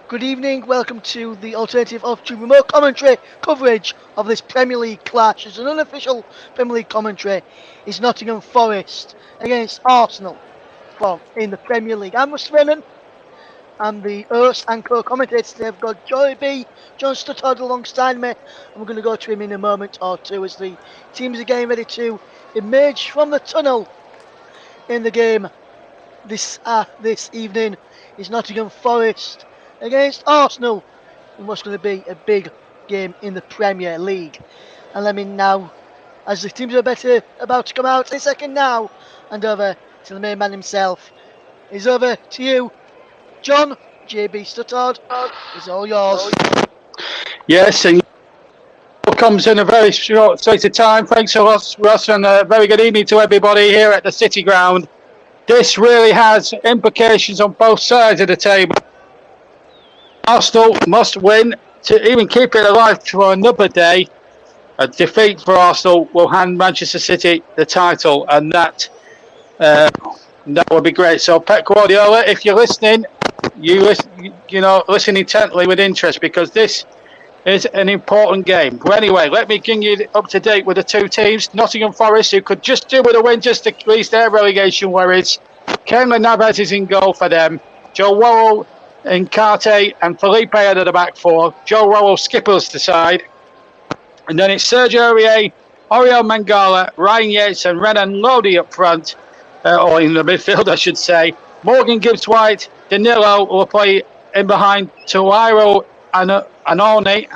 Good evening, welcome to the alternative off-tube remote commentary coverage of this Premier League clash. It's an unofficial Premier League commentary. It's Nottingham Forest against Arsenal, well, in the Premier League. I'm Russ Brennan. I'm the host and co-commentator today. I've got Joy B, John Stuttard alongside me, and we're going to go to him in a moment or two as the teams are getting ready to emerge from the tunnel in the game. This evening is Nottingham Forest against Arsenal in what's going to be a big game in the Premier League. And let me now, as the teams are about to come out in a second now, and over to the main man himself. It's over to you, John JB Stuttard. It's all yours. Yes, and comes in a very short space of time. Thanks a lot, Ross, and a very good evening to everybody here at the City Ground. This really has implications on both sides of the table. Arsenal must win to even keep it alive for another day. A defeat for Arsenal will hand Manchester City the title, and that would be great. So, Pep Guardiola, if you're listening, listen intently with interest, because this is an important game. But anyway, let me bring you up to date with the two teams. Nottingham Forest, who could just do with a win just to ease their relegation worries. Keylor Navas is in goal for them. Joe Worrell, Nkate and Felipe out of the back four. Joe Worrell skippers the side. And then it's Sergio Aurier, Oriol Mangala, Ryan Yates and Renan Lodi up front. Or in the midfield, I should say. Morgan Gibbs-White, Danilo will play in behind Tuairo and Anoni.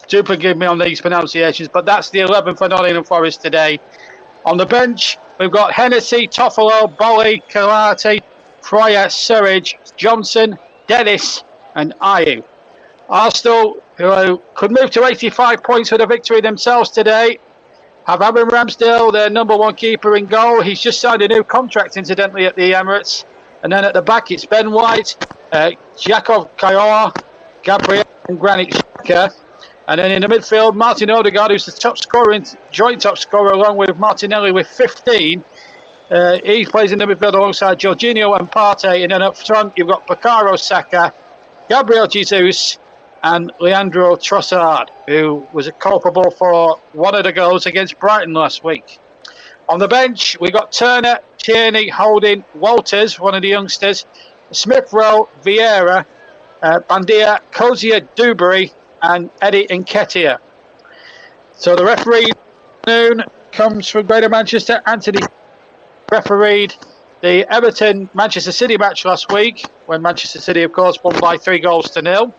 Do forgive me on these pronunciations, but that's the 11 for Nottingham Forest today. On the bench, we've got Hennessy, Toffolo, Bolly, Karate, Fryer, Surridge, Johnson, Dennis and Ayew. Arsenal, who could move to 85 points for the victory themselves today, have Aaron Ramsdale, their number one keeper, in goal. He's just signed a new contract, incidentally, at the Emirates. And then at the back, it's Ben White, Jakov Kajor, Gabriel and Granit Xhaka. And then in the midfield, Martin Odegaard, who's the top scorer, joint top scorer, along with Martinelli with 15. He plays in the midfield alongside Jorginho and Partey. And then up front, you've got Bukayo Saka, Gabriel Jesus and Leandro Trossard, who was culpable for one of the goals against Brighton last week. On the bench, we've got Turner, Tierney, Holding, Walters, one of the youngsters, Smith Rowe, Vieira, Bandia, Cozier, Dewberry, and Eddie Nketiah. So the referee noon comes from Greater Manchester. Anthony refereed the Everton-Manchester City match last week, when Manchester City, of course, won by 3-0.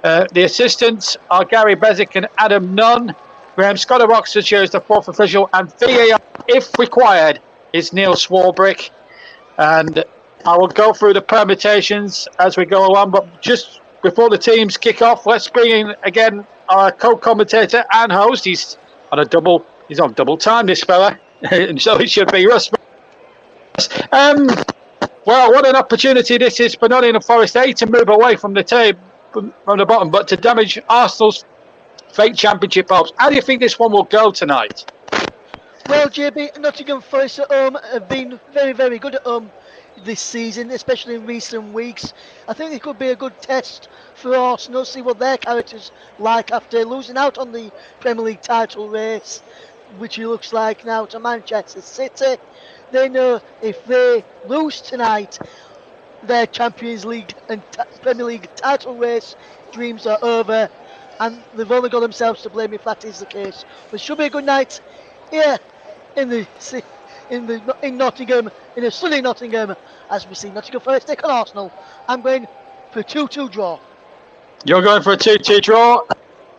The assistants are Gary Bezic and Adam Nunn. Graham Scott of Oxfordshire is the fourth official, and VAR, if required, is Neil Swarbrick. And I will go through the permutations as we go along, but just before the teams kick off, let's bring in again our co-commentator and host. He's on double time, this fella, and so it should be Russ. Well, what an opportunity this is for Nottingham Forest to move away from the table, from the bottom, but to damage Arsenal's fake championship hopes. How do you think this one will go tonight? Well, JB, Nottingham Forest at home have been very, very good at home this season, especially in recent weeks. I think it could be a good test for Arsenal, see what their characters like after losing out on the Premier League title race, which it looks like now to Manchester City. They know if they lose tonight, their Champions League and Premier League title race dreams are over, and they've only got themselves to blame if that is the case. But it should be a good night here in Nottingham, in a sunny Nottingham, as we see Nottingham Forest take on Arsenal. I'm going for a 2-2 draw. You're going for a 2-2 draw.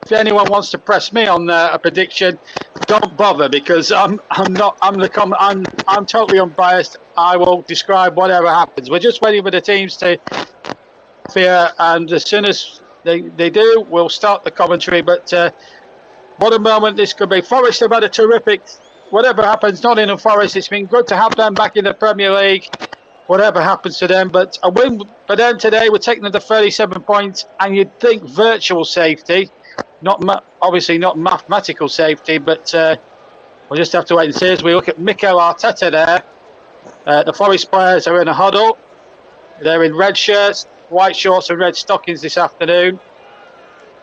If anyone wants to press me on a prediction, don't bother, because I'm totally unbiased. I will describe whatever happens. We're just waiting for the teams to fear, and as soon as they do, we'll start the commentary. But what a moment this could be. Forest have had a terrific, whatever happens, Nottingham Forest, it's been good to have them back in the Premier League, whatever happens to them. But a win for them today, we're taking them to 37 points, and you'd think virtual safety. Obviously not mathematical safety, but we'll just have to wait and see as we look at Mikel Arteta there. The Forest players are in a huddle. They're in red shirts. white shorts and red stockings this afternoon.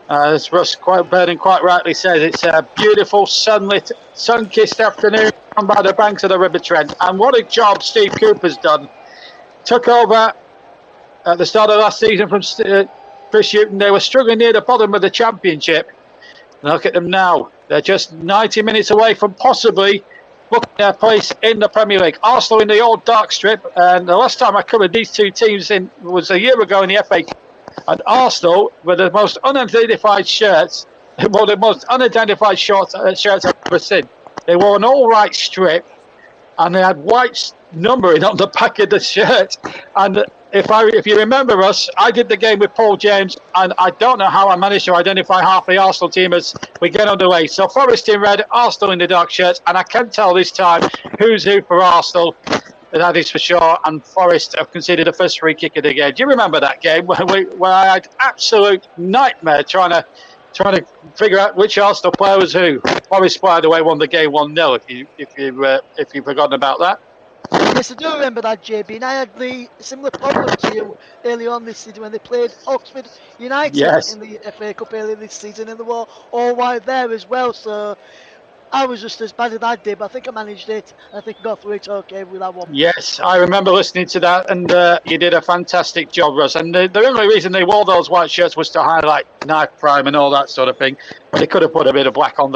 As Russ Burden quite rightly says, it's a beautiful, sunlit, sun-kissed afternoon by the banks of the River Trent. And what a job Steve Cooper's done. Took over at the start of last season from Chris Hughton. They were struggling near the bottom of the Championship. And look at them now. They're just 90 minutes away from possibly booking their place in the Premier League. Arsenal in the old dark strip. And the last time I covered these two teams was a year ago in the FA Cup. And Arsenal were the most unidentified shirts, well, the most unidentified shirts I've ever seen. They wore an all-white strip, and they had white numbering on the back of the shirt. And if you remember us, I did the game with Paul James, and I don't know how I managed to identify half the Arsenal team as we get underway. So Forest in red, Arsenal in the dark shirts, and I can't tell this time who's who for Arsenal. That is for sure. And Forest have conceded the first free kick of the game. Do you remember that game where I had absolute nightmare trying to figure out which Arsenal player was who? Forest, by the way, won the game 1-0. If you've forgotten about that. Yes, I do remember that, JB. And I had the similar problem to you earlier on this season when they played Oxford United in the FA Cup earlier this season, and they were all white there as well. So I was just as bad as that day, but I think I managed it. I think I got through it okay with that one. Yes, I remember listening to that, and you did a fantastic job, Russ. And the only reason they wore those white shirts was to highlight knife crime and all that sort of thing. But they could have put a bit of black on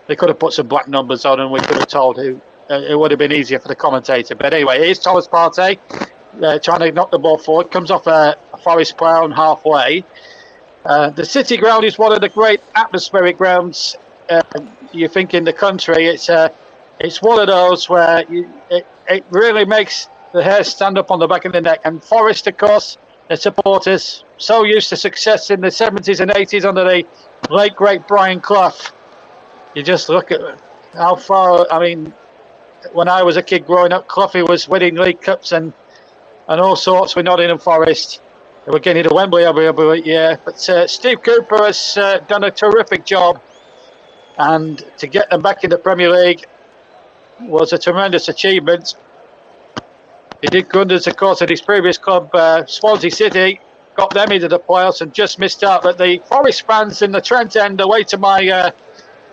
they could have put some black numbers on, and we could have told who. It would have been easier for the commentator. But anyway, here's Thomas Partey trying to knock the ball forward. Comes off a Forest player on halfway. The City ground is one of the great atmospheric grounds you think in the country. It's one of those where it really makes the hair stand up on the back of the neck. And Forest, of course, the supporters, so used to success in the 70s and 80s under the late, great Brian Clough. You just look at how far, I mean, when I was a kid growing up, Cloughy was winning League Cups and all sorts with Nottingham Forest. They were getting to Wembley every year. But Steve Cooper has done a terrific job. And to get them back in the Premier League was a tremendous achievement. He did wonders, of course, at his previous club, Swansea City, got them into the playoffs and just missed out. But the Forest fans in the Trent end, away to my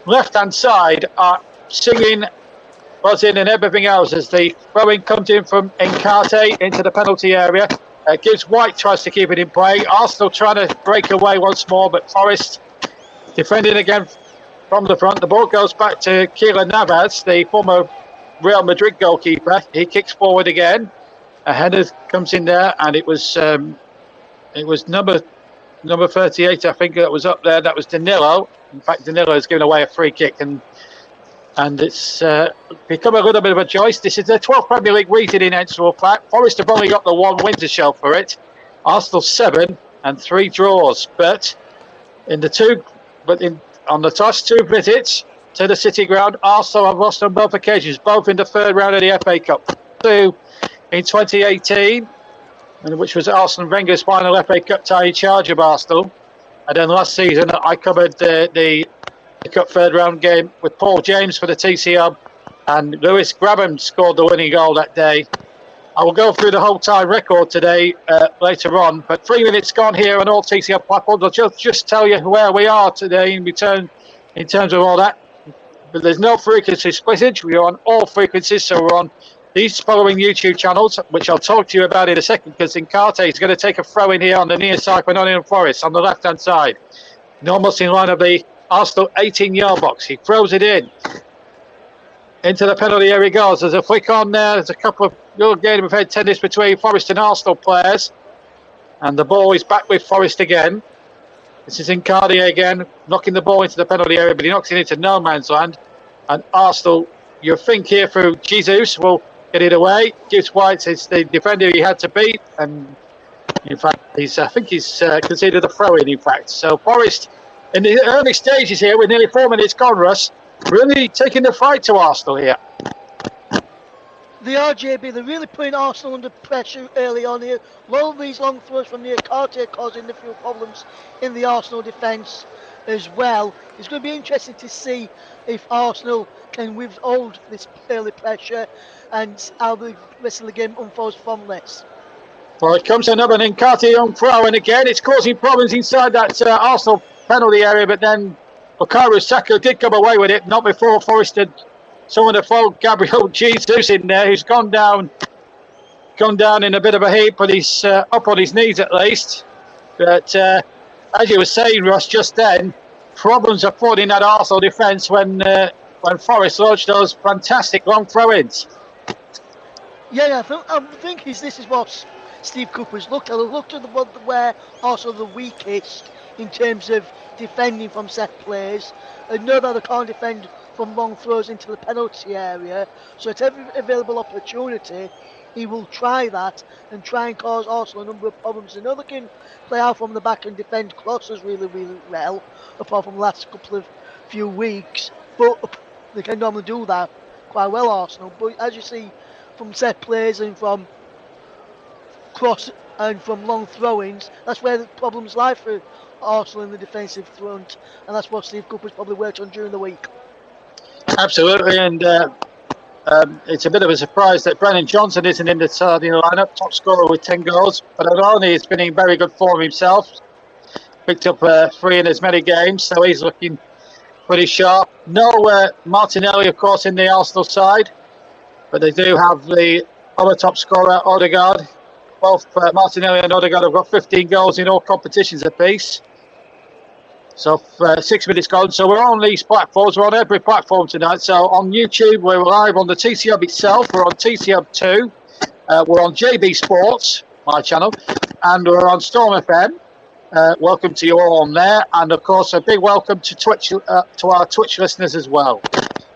left-hand side, are singing, buzzing and everything else as the throwing comes in from Nkate into the penalty area. Gibbs White tries to keep it in play. Arsenal trying to break away once more, but Forest defending again from the front. The ball goes back to Keylor Navas, the former Real Madrid goalkeeper. He kicks forward again. A header comes in there, and it was number 38, I think, that was up there. That was Danilo. In fact, Danilo has given away a free kick, and it's become a little bit of a choice. This is their 12th Premier League rated in Enfield Park. Forest have only got the one win to show for it. Arsenal 7 and 3 draws. But on the last 2 visits to the City ground, Arsenal have lost on both occasions, both in the third round of the FA Cup. 2 in 2018, which was Arsene Wenger's final FA Cup tie in charge of Arsenal. And then last season, I covered the Cup third round game with Paul James for the TCL, and Lewis Grabham scored the winning goal that day. I will go through the whole time record today later on, but 3 minutes gone here on all TCL platforms. I'll just tell you where we are today in return in terms of all that. But there's no frequency splittage. We are on all frequencies, so we're on these following YouTube channels, which I'll talk to you about in a second, because Nkate is going to take a throw in here on the near side for Nottingham Forest on the left-hand side. Almost in line of the Arsenal 18-yard box. He throws it in. Into the penalty area he goes. There's a flick on there. There's a couple of little game of head tennis between Forest and Arsenal players. And the ball is back with Forest again. This is Nkate again, knocking the ball into the penalty area, but he knocks it into no man's land. And Arsenal, you think here through Jesus, will get it away. Gibbs White is the defender he had to beat. And in fact, I think he's conceded a throw in fact. So Forest, in the early stages here, with nearly 4 minutes gone, Russ, really taking the fight to Arsenal here. The RJB, they're really putting Arsenal under pressure early on here. A lot of these long throws from Nkate causing a few problems in the Arsenal defence as well. It's going to be interesting to see if Arsenal can withhold this early pressure and how the rest of the game unfolds from this. Well, it comes another Nkati on throw, and again it's causing problems inside that Arsenal penalty area, but then Bukayo Saka did come away with it, not before Forest had someone to follow Gabriel Jesus in there, who's gone down in a bit of a heap, but he's up on his knees at least. But as you were saying, Ross, just then, problems are put in that Arsenal defence when Forest launched those fantastic long throw-ins. Yeah, I think this is what Steve Cooper's looked at. Looked at the one where also the weakest in terms of defending from set plays, and know that they can't defend from long throws into the penalty area. So at every available opportunity, he will try that and try and cause Arsenal a number of problems. I know they can play out from the back and defend crosses really, really well, apart from the last few weeks. But they can normally do that quite well, Arsenal. But as you see, from set plays and from cross and from long throw-ins, that's where the problems lie for Arsenal in the defensive front, and that's what Steve Cooper's probably worked on during the week. Absolutely, and it's a bit of a surprise that Brennan Johnson isn't in the starting lineup, top scorer with 10 goals, but Aloni has been in very good form himself. Picked up 3 in as many games, so he's looking pretty sharp. No Martinelli, of course, in the Arsenal side, but they do have the other top scorer, Odegaard. Both Martinelli and Odegaard have got 15 goals in all competitions apiece. So 6 minutes gone. So we're on these platforms. We're on every platform tonight. So on YouTube, we're live on the TC Hub itself. We're on TC Hub 2. We're on JB Sports, my channel. And we're on Storm FM. Welcome to you all on there. And of course, a big welcome to Twitch, to our Twitch listeners as well.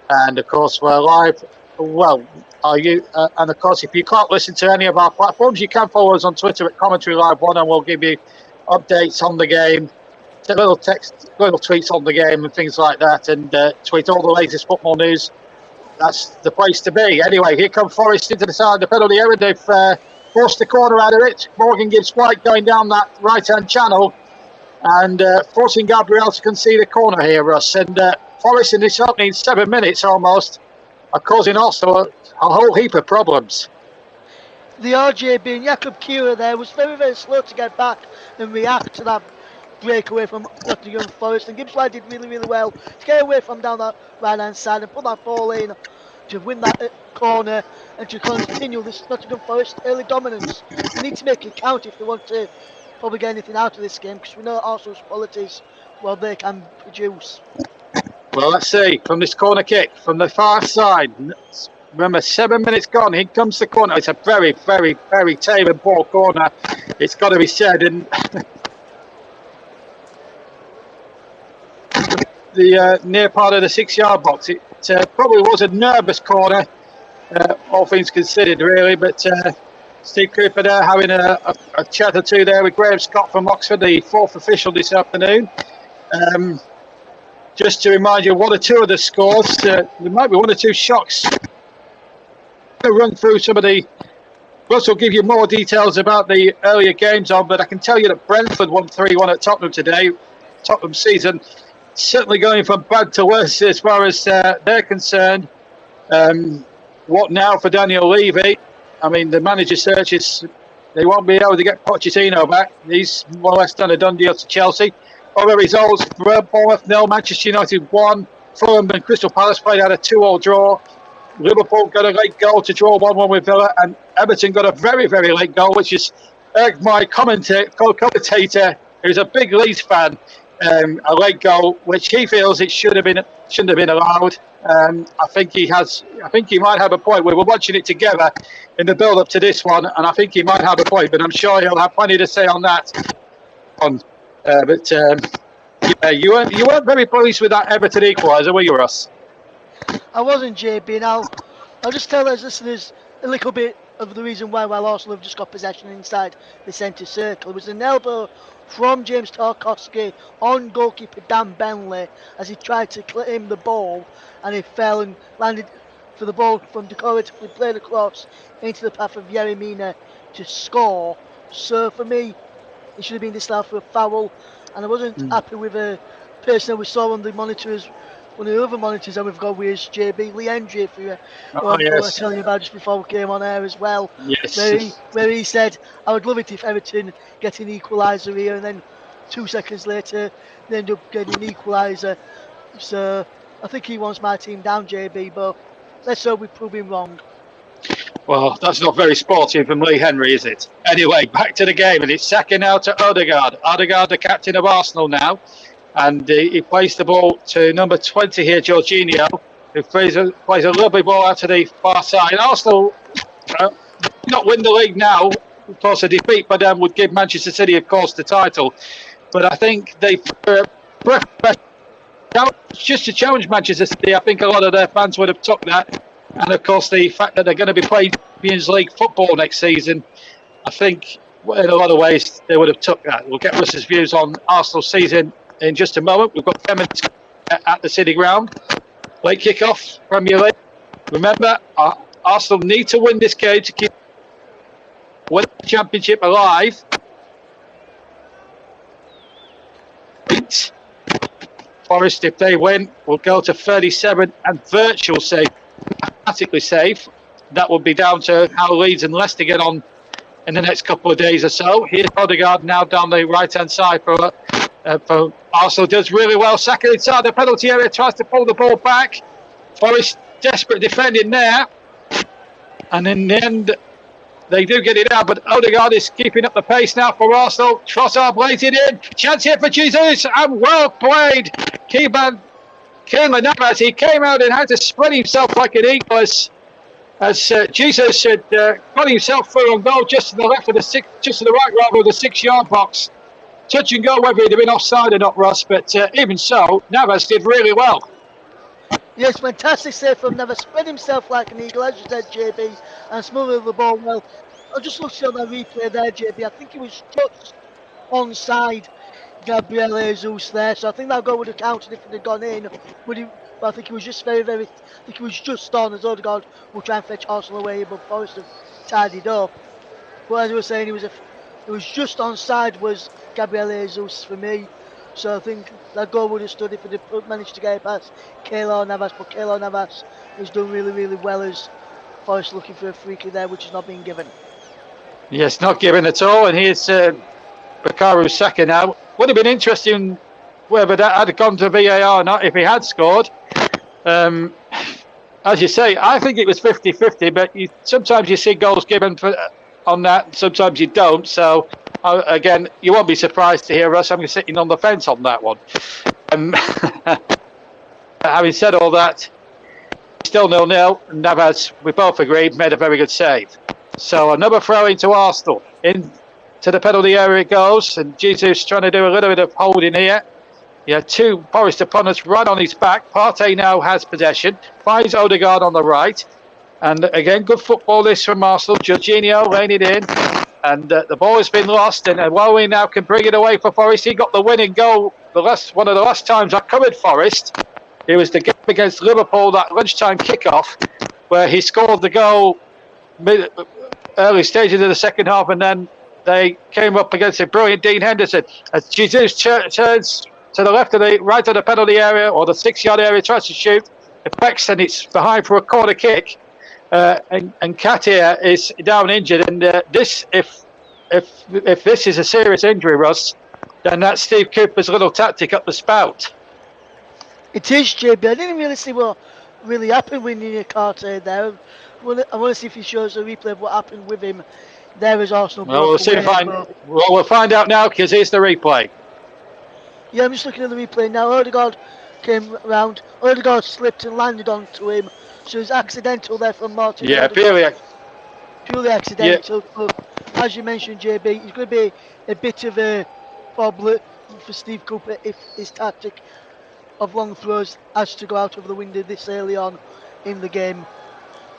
And of course, we're live. Well, are you? And of course, if you can't listen to any of our platforms, you can follow us on Twitter at Commentary Live 1, and we'll give you updates on the game, little tweets on the game and things like that, and tweet all the latest football news. That's the place to be. Anyway, here come Forest into the side of the penalty area. They've forced the corner out of it. Morgan Gibbs White going down that right-hand channel and forcing Gabriel to concede a corner here, Russ. And Forest in this opening 7 minutes almost are causing also a whole heap of problems. The RJ being Jakub Kira there was very, very slow to get back and react to that breakaway from Nottingham Forest, and Gibbs White did really, really well to get away from down that right hand side and put that ball in to win that corner and to continue this Nottingham Forest early dominance. They need to make it count if they want to probably get anything out of this game, because we know Arsenal's qualities, well, they can produce. Well, let's see, from this corner kick from the far side. Remember, 7 minutes gone. Here comes the corner. It's a very, very, very tame and poor corner. It's got to be said. And the near part of the 6-yard box. It probably was a nervous corner, all things considered, really. But Steve Cooper there having a chat or two there with Graham Scott from Oxford, the 4th official this afternoon. Just to remind you, 1 or 2 of the scores. There might be 1 or 2 shocks. I'll run through some of the. Russ will give you more details about the earlier games on, but I can tell you that Brentford won 3-1 at Tottenham today. Tottenham season certainly going from bad to worse as far as they're concerned. What now for Daniel Levy? I mean, the manager search is. They won't be able to get Pochettino back. He's more or less done a done deal to Chelsea. Other results: Bournemouth 0, Manchester United 1, Fulham and Crystal Palace played out a 2-2 draw. Liverpool got a late goal to draw 1-1 with Villa, and Everton got a very, very late goal, which is my commentator, who's a big Leeds fan, a late goal, which he feels it shouldn't have been allowed. I think he might have a point. We were watching it together in the build-up to this one, and I think he might have a point, but I'm sure he'll have plenty to say on that. Yeah, you weren't very pleased with that Everton equaliser, were you, Ross? I wasn't, JB, and I'll just tell those listeners a little bit of the reason why Arsenal have just got possession inside the centre circle. It was an elbow from James Tarkowski on goalkeeper Dan Bentley as he tried to claim the ball, and it fell and landed for the ball from Decore to be played across into the path of Yerry Mina to score. So for me, it should have been disallowed for a foul, and I wasn't happy with a person that we saw on the monitors one of the other monitors that we've got with is JB Lee Hendry, who Oh, I was yes. telling you about just before we came on air as well. Yes. Where he said, I would love it if Everton get an equaliser here, and then 2 seconds later they end up getting an equaliser. So I think he wants my team down, JB, but let's hope we prove him wrong. Well, that's not very sporting from Lee Henry, is it? Anyway, back to the game, and it's second now to Odegaard. Odegaard, the captain of Arsenal now, and he plays the ball to number 20 here, Jorginho, who plays a lovely ball out to the far side. Arsenal not win the league now. Of course, a defeat by them would give Manchester City, of course, the title. But I think they just to challenge Manchester City. I think a lot of their fans would have took that. And of course, the fact that they're going to be playing Champions League football next season, I think in a lot of ways they would have took that. We'll get Russ's views on Arsenal's season in just a moment. We've got 10 minutes at the City Ground. Late kick-off, Premier League. Remember, Arsenal need to win this game to keep the Championship alive. Forest, if they win, will go to 37 and virtual safe. Mathematically safe. That will be down to how Leeds and Leicester get on in the next couple of days or so. Here's Odegaard now down the right-hand side for Arsenal. Does really well. Saka inside the penalty area, tries to pull the ball back. Forest desperate defending there. And in the end, they do get it out, but Odegaard is keeping up the pace now for Arsenal. Trossard bladed in. Chance here for Jesus, and well played. Keelan Navas, he came out and had to spread himself like an eagle as Jesus had got himself through and goal just to the left of just to the right rather of the 6-yard box. Touch and go whether he'd have been offside or not, Ross, but even so, Navas did really well. Yes, fantastic save from Navas. Spread himself like an eagle, as you said, JB, and smuggled the ball well. I just looked at that replay there, JB. I think he was just onside Gabriel Jesus there, so I think that goal would have counted if it had gone in. But I think he was just I think he was just on as Odegaard will try and fetch Arsenal away, but Forest have tidied up. But as I was saying, it was just onside was Gabriel Jesus for me. So I think that goal would have stood if it had managed to get it past Keylor Navas, but Keylor Navas has done really, really well as Forest looking for a free kick there, which is not being given. Yes, not given at all, and here's Bukayo Saka now. Would have been interesting whether that had gone to VAR or not if he had scored. As you say, I think it was 50-50, but sometimes you see goals given on that, sometimes you don't. So, again, you won't be surprised to hear us. I'm sitting on the fence on that one. Having said all that, still 0-0. Navas, we both agreed, made a very good save. So another throw into Arsenal. To the penalty area it goes, and Jesus trying to do a little bit of holding here. Yeah, 2 Forest opponents right on his back. Partey now has possession, finds Odegaard on the right, and again, good football this from Arsenal. Jorginho laying it in, and the ball has been lost, and Wowie now can bring it away for Forest. He got the winning goal one of the last times I covered Forest. It was the game against Liverpool, that lunchtime kickoff, where he scored the goal early stages of the second half, and then they came up against a brilliant Dean Henderson. As Jesus turns to the left of the right of the penalty area or the 6-yard area, tries to shoot, deflects, and it's behind for a corner kick. And Katia is down injured. And this, if this is a serious injury, Russ, then that's Steve Cooper's little tactic up the spout. It is, JB. I didn't really see what really happened with Niakate there. I want to see if he shows a replay of what happened with him. There is Arsenal. Well, we'll find out now because here's the replay. Yeah, I'm just looking at the replay now. Odegaard came round. Odegaard slipped and landed onto him. So it's accidental there from Martin. Yeah, purely accidental. Yeah. But as you mentioned, JB, it's going to be a bit of a problem for Steve Cooper if his tactic of long throws has to go out of the window this early on in the game.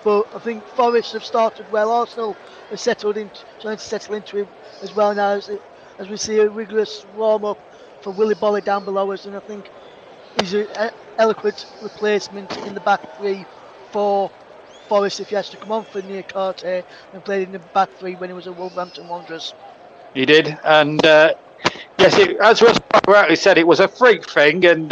But I think Forest have started well. Arsenal have trying to settle into it as well now as we see a rigorous warm-up for Willy Boly down below us, and I think he's an eloquent replacement in the back three for Forest if he has to come on for Niakate and played in the back three when he was at Wolverhampton Wanderers. He did, and yes, as Russ rightly said, it was a freak thing, and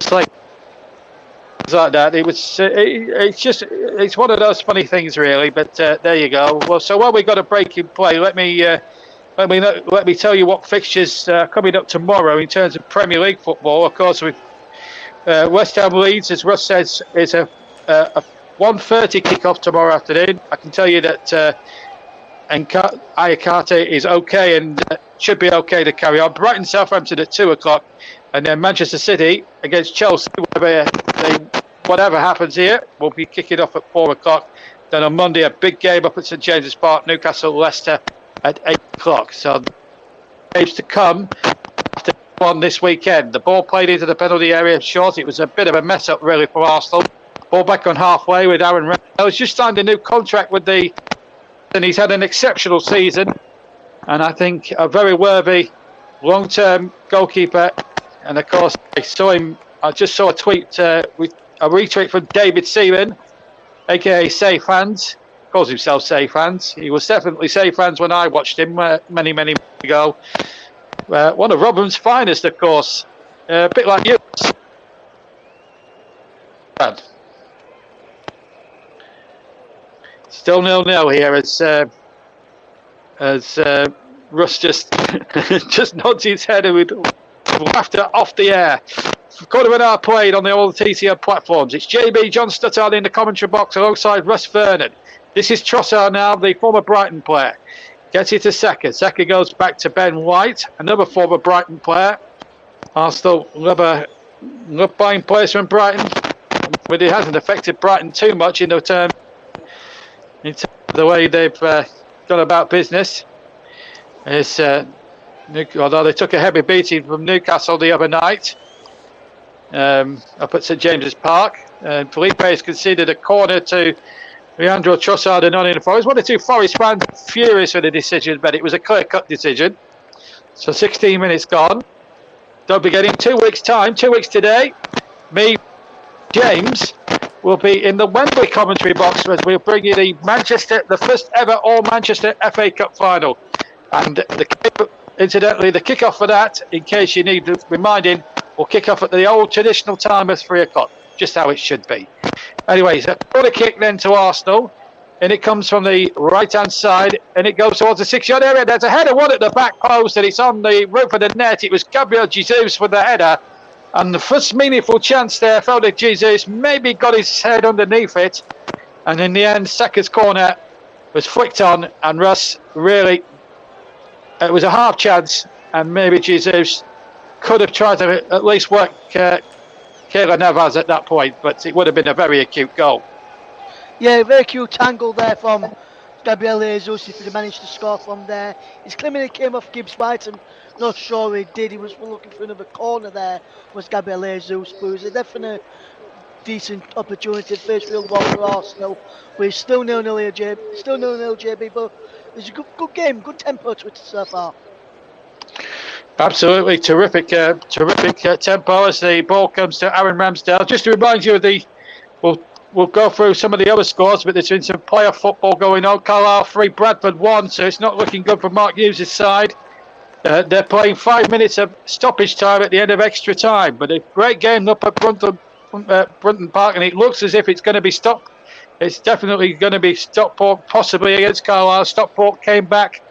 It's like that. It's one of those funny things, really. But there you go. Well, so while we got a break in play, let me tell you what fixtures coming up tomorrow in terms of Premier League football. Of course, with West Ham Leeds, as Russ says, is a 1:30 kick-off tomorrow afternoon. I can tell you that Ayakate is okay and should be okay to carry on. Brighton Southampton at 2 o'clock, and then Manchester City against Chelsea. Whatever happens here, will be kicking off at 4 o'clock. Then on Monday, a big game up at St James's Park, Newcastle Leicester at 8 o'clock. So games to come after one this weekend. The ball played into the penalty area short. It was a bit of a mess up really for Arsenal. Ball back on halfway with Aaron Ramsdale. He's just signed a new contract with and he's had an exceptional season, and I think a very worthy long-term goalkeeper. And of course, I just saw a tweet with a retweet from David Seaman, aka Safe Hands. Calls himself Safe Hands. He was definitely Safe Hands when I watched him many months ago. One of Robin's finest, of course. A bit like you. Still 0-0 here as Russ just nods his head with laughter off the air. Quarter of an hour played on all the TCM platforms. It's JB John Stuttard in the commentary box alongside Russ Vernon. This is Trossard now, the former Brighton player. Gets it to Saka. Saka goes back to Ben White, another former Brighton player. Arsenal love buying players from Brighton, but it hasn't affected Brighton too much in terms of the way they've gone about business. Although they took a heavy beating from Newcastle the other night up at St James's Park. Felipe has conceded a corner to Leandro Trossard and Nottingham Forest. One or two Forest fans furious with the decision, but it was a clear-cut decision. So 16 minutes gone. Don't be getting 2 weeks' time, 2 weeks today. Me, James, will be in the Wembley commentary box as we'll bring you the first ever All-Manchester FA Cup final. And incidentally, the kick-off for that, in case you need reminding, will kick off at the old traditional time of 3 o'clock, just how it should be. Anyways, a corner kick then to Arsenal, and it comes from the right-hand side, and it goes towards the 6-yard area. There's a header, one at the back post, and it's on the roof of the net. It was Gabriel Jesus with the header, and the first meaningful chance there felt that Jesus maybe got his head underneath it, and in the end, Saka's corner was flicked on, and Russ really, it was a half chance, and maybe Jesus could have tried to at least work Keylor Navas at that point, but it would have been a very acute goal. Yeah, very cute angle there from Gabriel Jesus if he managed to score from there. His claiming came off Gibbs White, and not sure he did. He was looking for another corner there, was Gabriel Jesus, but it was a definite decent opportunity, first real goal for Arsenal. We're still 0-0 here, JB, but it's a good game, good tempo to it so far. Absolutely terrific tempo as the ball comes to Aaron Ramsdale. Just to remind you of we'll go through some of the other scores, but there's been some playoff football going on. Carlisle 3, Bradford 1, so it's not looking good for Mark Hughes' side. They're playing 5 minutes of stoppage time at the end of extra time, but a great game up at Brunton Park, and it looks as if it's going to be stopped. It's definitely going to be Stockport, possibly against Carlisle. Stockport came back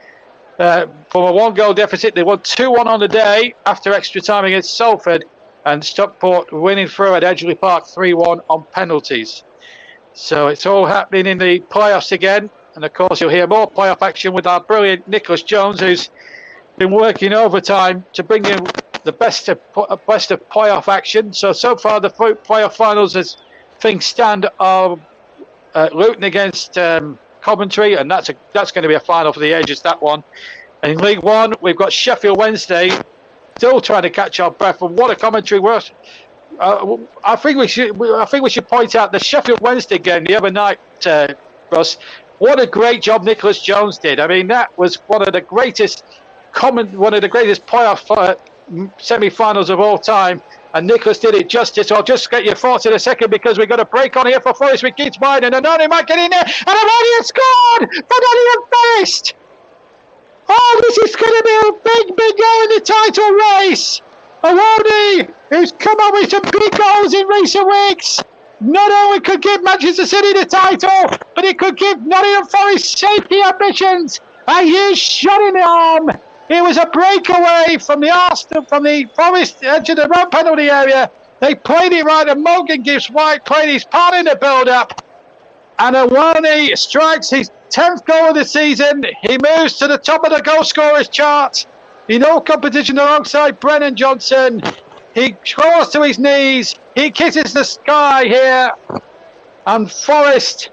from a 1-goal deficit. They won 2-1 on the day after extra time against Salford, and Stockport winning through at Edgeley Park 3-1 on penalties. So it's all happening in the playoffs again, and of course you'll hear more playoff action with our brilliant Nicholas Jones, who's been working overtime to bring in the best of playoff action. So far the playoff finals, as things stand, are Luton against Coventry, and that's going to be a final for the ages, that one. And in League One, we've got Sheffield Wednesday, still trying to catch our breath. And what a commentary! I think we should point out the Sheffield Wednesday game the other night, Russ. What a great job Nicholas Jones did. I mean, that was one of the greatest playoff semi-finals of all time. And Nicholas did it justice. I'll just get your thoughts in a second, because we've got a break on here for Forest with Keith Biden. And Nani might get in there. And Amani has scored for Nottingham Forest. Oh, this is going to be a big, big goal in the title race. Awoni, who's come up with some big goals in recent weeks, not only could give Manchester City the title, but it could give Nottingham Forest safety ambitions. A huge shot in the arm. It was a breakaway from the Arsenal, from the Forest edge of the road penalty area. They played it right, and Morgan Gibbs-White played his part in the build-up. And Awoni strikes his 10th goal of the season. He moves to the top of the goal scorers chart in all competition alongside Brennan Johnson. He crawls to his knees. He kisses the sky here. And Forest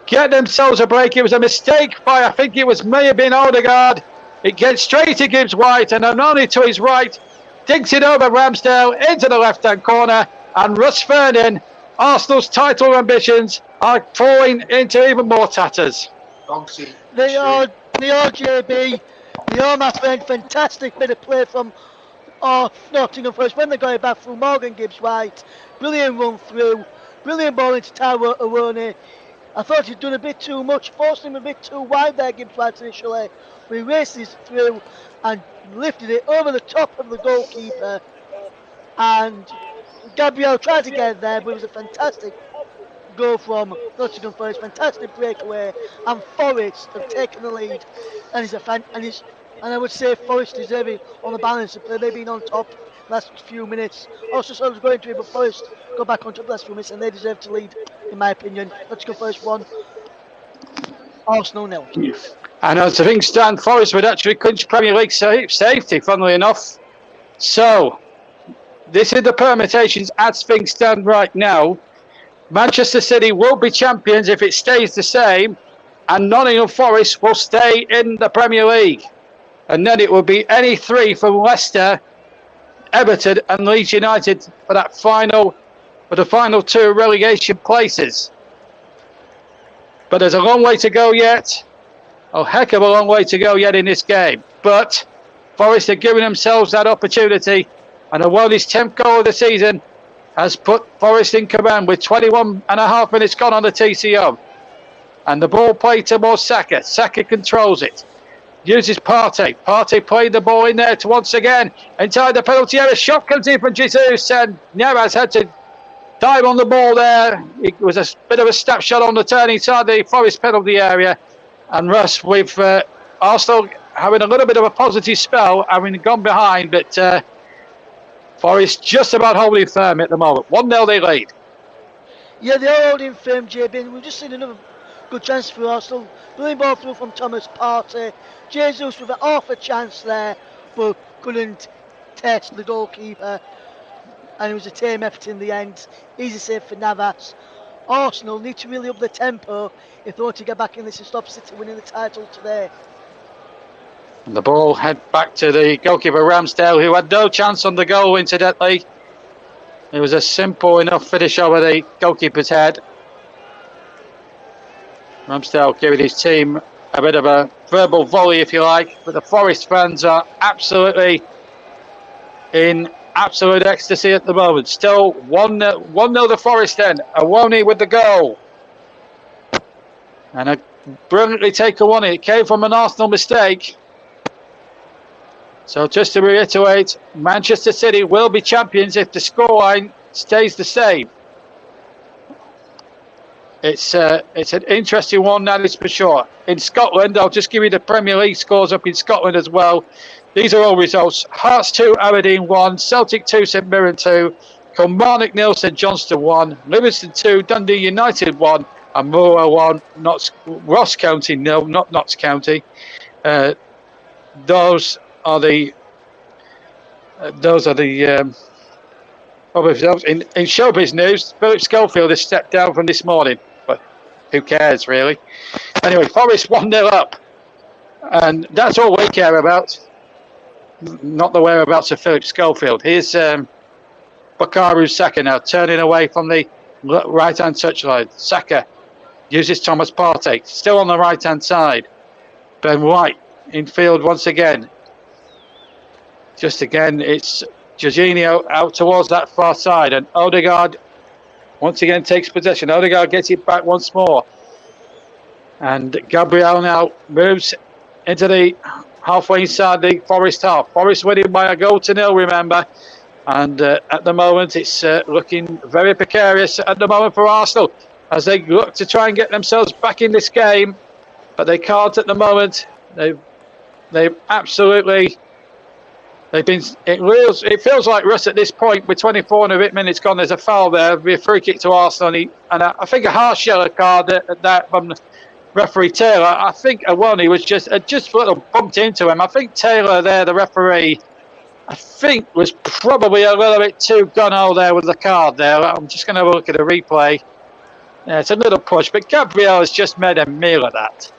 get themselves a break. It was a mistake by, I think it may have been Odegaard. It gets straight to Gibbs-White, and Ononi to his right digs it over Ramsdale into the left-hand corner. And Russ Vernon, Arsenal's title ambitions are falling into even more tatters. They are JB. They are, my friend. Fantastic bit of play from Nottingham Forest when they got it back through Morgan Gibbs-White. Brilliant run through. Brilliant ball into Taiwo Awoni. I thought he'd done a bit too much, forced him a bit too wide there, Gibbs-White initially. But he races through and lifted it over the top of the goalkeeper. And Gabriel tried to get it there, but it was a fantastic goal from Nottingham Forest. Fantastic breakaway, and Forest have taken the lead. And and I would say Forest deserving on the balance of play. They've been on top last few minutes. Also, sort of going to it, but Forest go back on top the last few minutes, and they deserve to lead, in my opinion. Nottingham Forest 1, Arsenal 0. And as things stand, Forest would actually clinch Premier League safety, funnily enough. So, this is the permutations as things stand right now. Manchester City will be champions if it stays the same, and Nottingham Forest will stay in the Premier League. And then it will be any three from Leicester, Everton and Leeds United for the final two relegation places. But there's a long way to go yet. A heck of a long way to go yet in this game. But Forest are giving themselves that opportunity. And Awoni's 10th goal of the season has put Forest in command with 21 and a half minutes gone on the TCO. And the ball played towards Saka. Saka controls it. Uses Partey. Partey played the ball in there to once again inside the penalty area. Shot comes in from Jesus, and Navas had to dive on the ball there. It was a bit of a snapshot on the turn inside the Forest penalty area. And Russ, with Arsenal having a little bit of a positive spell, having gone behind, but Forest just about holding firm at the moment. 1-0 they lead. Yeah, they are holding firm, JB. We've just seen another good chance for Arsenal. Brilliant ball through from Thomas Partey. Jesus with half a chance there, but couldn't test the goalkeeper. And it was a tame effort in the end. Easy save for Navas. Arsenal need to really up the tempo if they want to get back in this and stop City winning the title today. And the ball head back to the goalkeeper Ramsdale, who had no chance on the goal, incidentally. It was a simple enough finish over the goalkeeper's head. Ramsdale giving his team a bit of a verbal volley, if you like, but the Forest fans are absolutely in absolute ecstasy at the moment. Still 1-0 the Forest then. Awoni with the goal. And a brilliantly taken one. It came from an Arsenal mistake. So just to reiterate, Manchester City will be champions if the scoreline stays the same. It's an interesting one, that is for sure. In Scotland, I'll just give you the Premier League scores up in Scotland as well. These are all results. Hearts 2, Aberdeen 1, Celtic 2, St Mirren 2, Kilmarnock 0, St Johnstone 1, Livingston 2, Dundee United 1, and Moore 1, Ross County 0, not Notts County. Those are the in showbiz news. Philip Schofield has stepped down from this morning, but who cares really? Anyway, Forest 1-0 up, and that's all we care about. Not the whereabouts of Philip Schofield. Here's Bukayo Saka now turning away from the right-hand touchline. Saka uses Thomas Partey, still on the right-hand side. Ben White in field once again. Just again, it's Jorginho out towards that far side, and Odegaard once again takes possession. Odegaard gets it back once more, and Gabriel now moves into the halfway inside the Forest half. Forest winning by a goal to nil, remember. And at the moment, it's looking very precarious at the moment for Arsenal as they look to try and get themselves back in this game, but they can't at the moment. They've absolutely. They've been. It feels like Russ at this point with 24 and a bit minutes gone. There's a foul there. There'll be a free kick to Arsenal, and I think a harsh yellow card that from referee Taylor. I think he was just a little bumped into him. I think Taylor there, the referee, I think was probably a little bit too gung-ho there with the card there. I'm just going to have a look at the replay. Yeah, it's a little push, but Gabriel has just made a meal of that.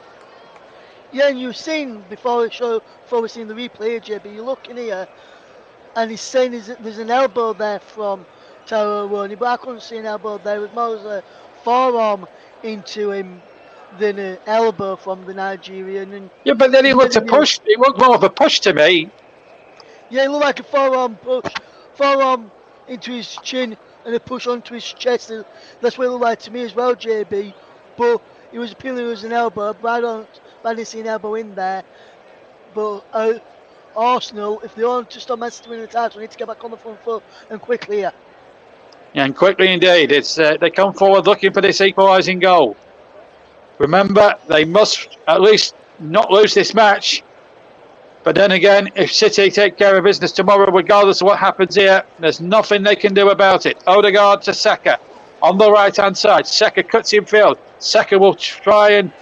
Yeah, and you've seen before we've seen the replay, JB, you're looking here, and he's saying there's an elbow there from Taro Roney, but I couldn't see an elbow there. It was more as a forearm into him than an elbow from the Nigerian. And yeah, but then he looked a push. It looked more of a push to me. Yeah, it looked like a forearm into his chin and a push onto his chest. That's what it looked like to me as well, JB. But it was appealing as an elbow, but I didn't see an elbow in there. But Arsenal, if they want to stop Manchester winning the title, need to get back on the front foot and quickly here. Yeah, and quickly indeed. It's they come forward looking for this equalising goal. Remember, they must at least not lose this match. But then again, if City take care of business tomorrow, regardless of what happens here, there's nothing they can do about it. Odegaard to Saka on the right-hand side. Saka cuts in field. Saka will try and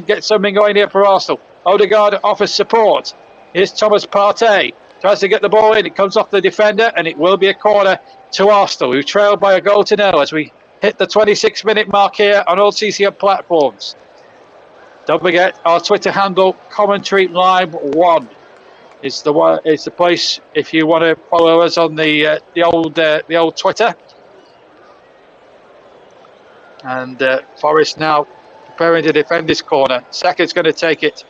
get something going here for Arsenal. Odegaard offers support. Here's Thomas Partey. Tries to get the ball in. It comes off the defender, and it will be a corner to Arsenal, who trailed by a goal to nil as we hit the 26-minute mark here on all CCM platforms. Don't forget our Twitter handle, Commentary Live 1, is the place if you want to follow us on the old Twitter. And Forest now preparing to defend this corner. Saka's going to take it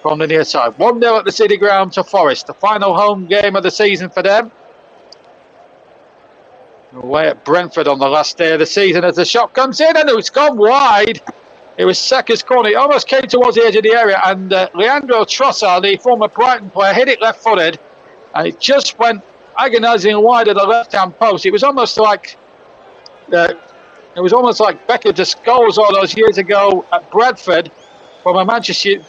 from the near side. 1-0 at the City Ground to Forest. The final home game of the season for them. Away at Brentford on the last day of the season as the shot comes in and it's gone wide. It was Saka's corner. It almost came towards the edge of the area and Leandro Trossard, the former Brighton player, hit it left-footed and it just went agonising wide of the left-hand post. It was almost like Becker's goals all those years ago at Bradford from a Manchester,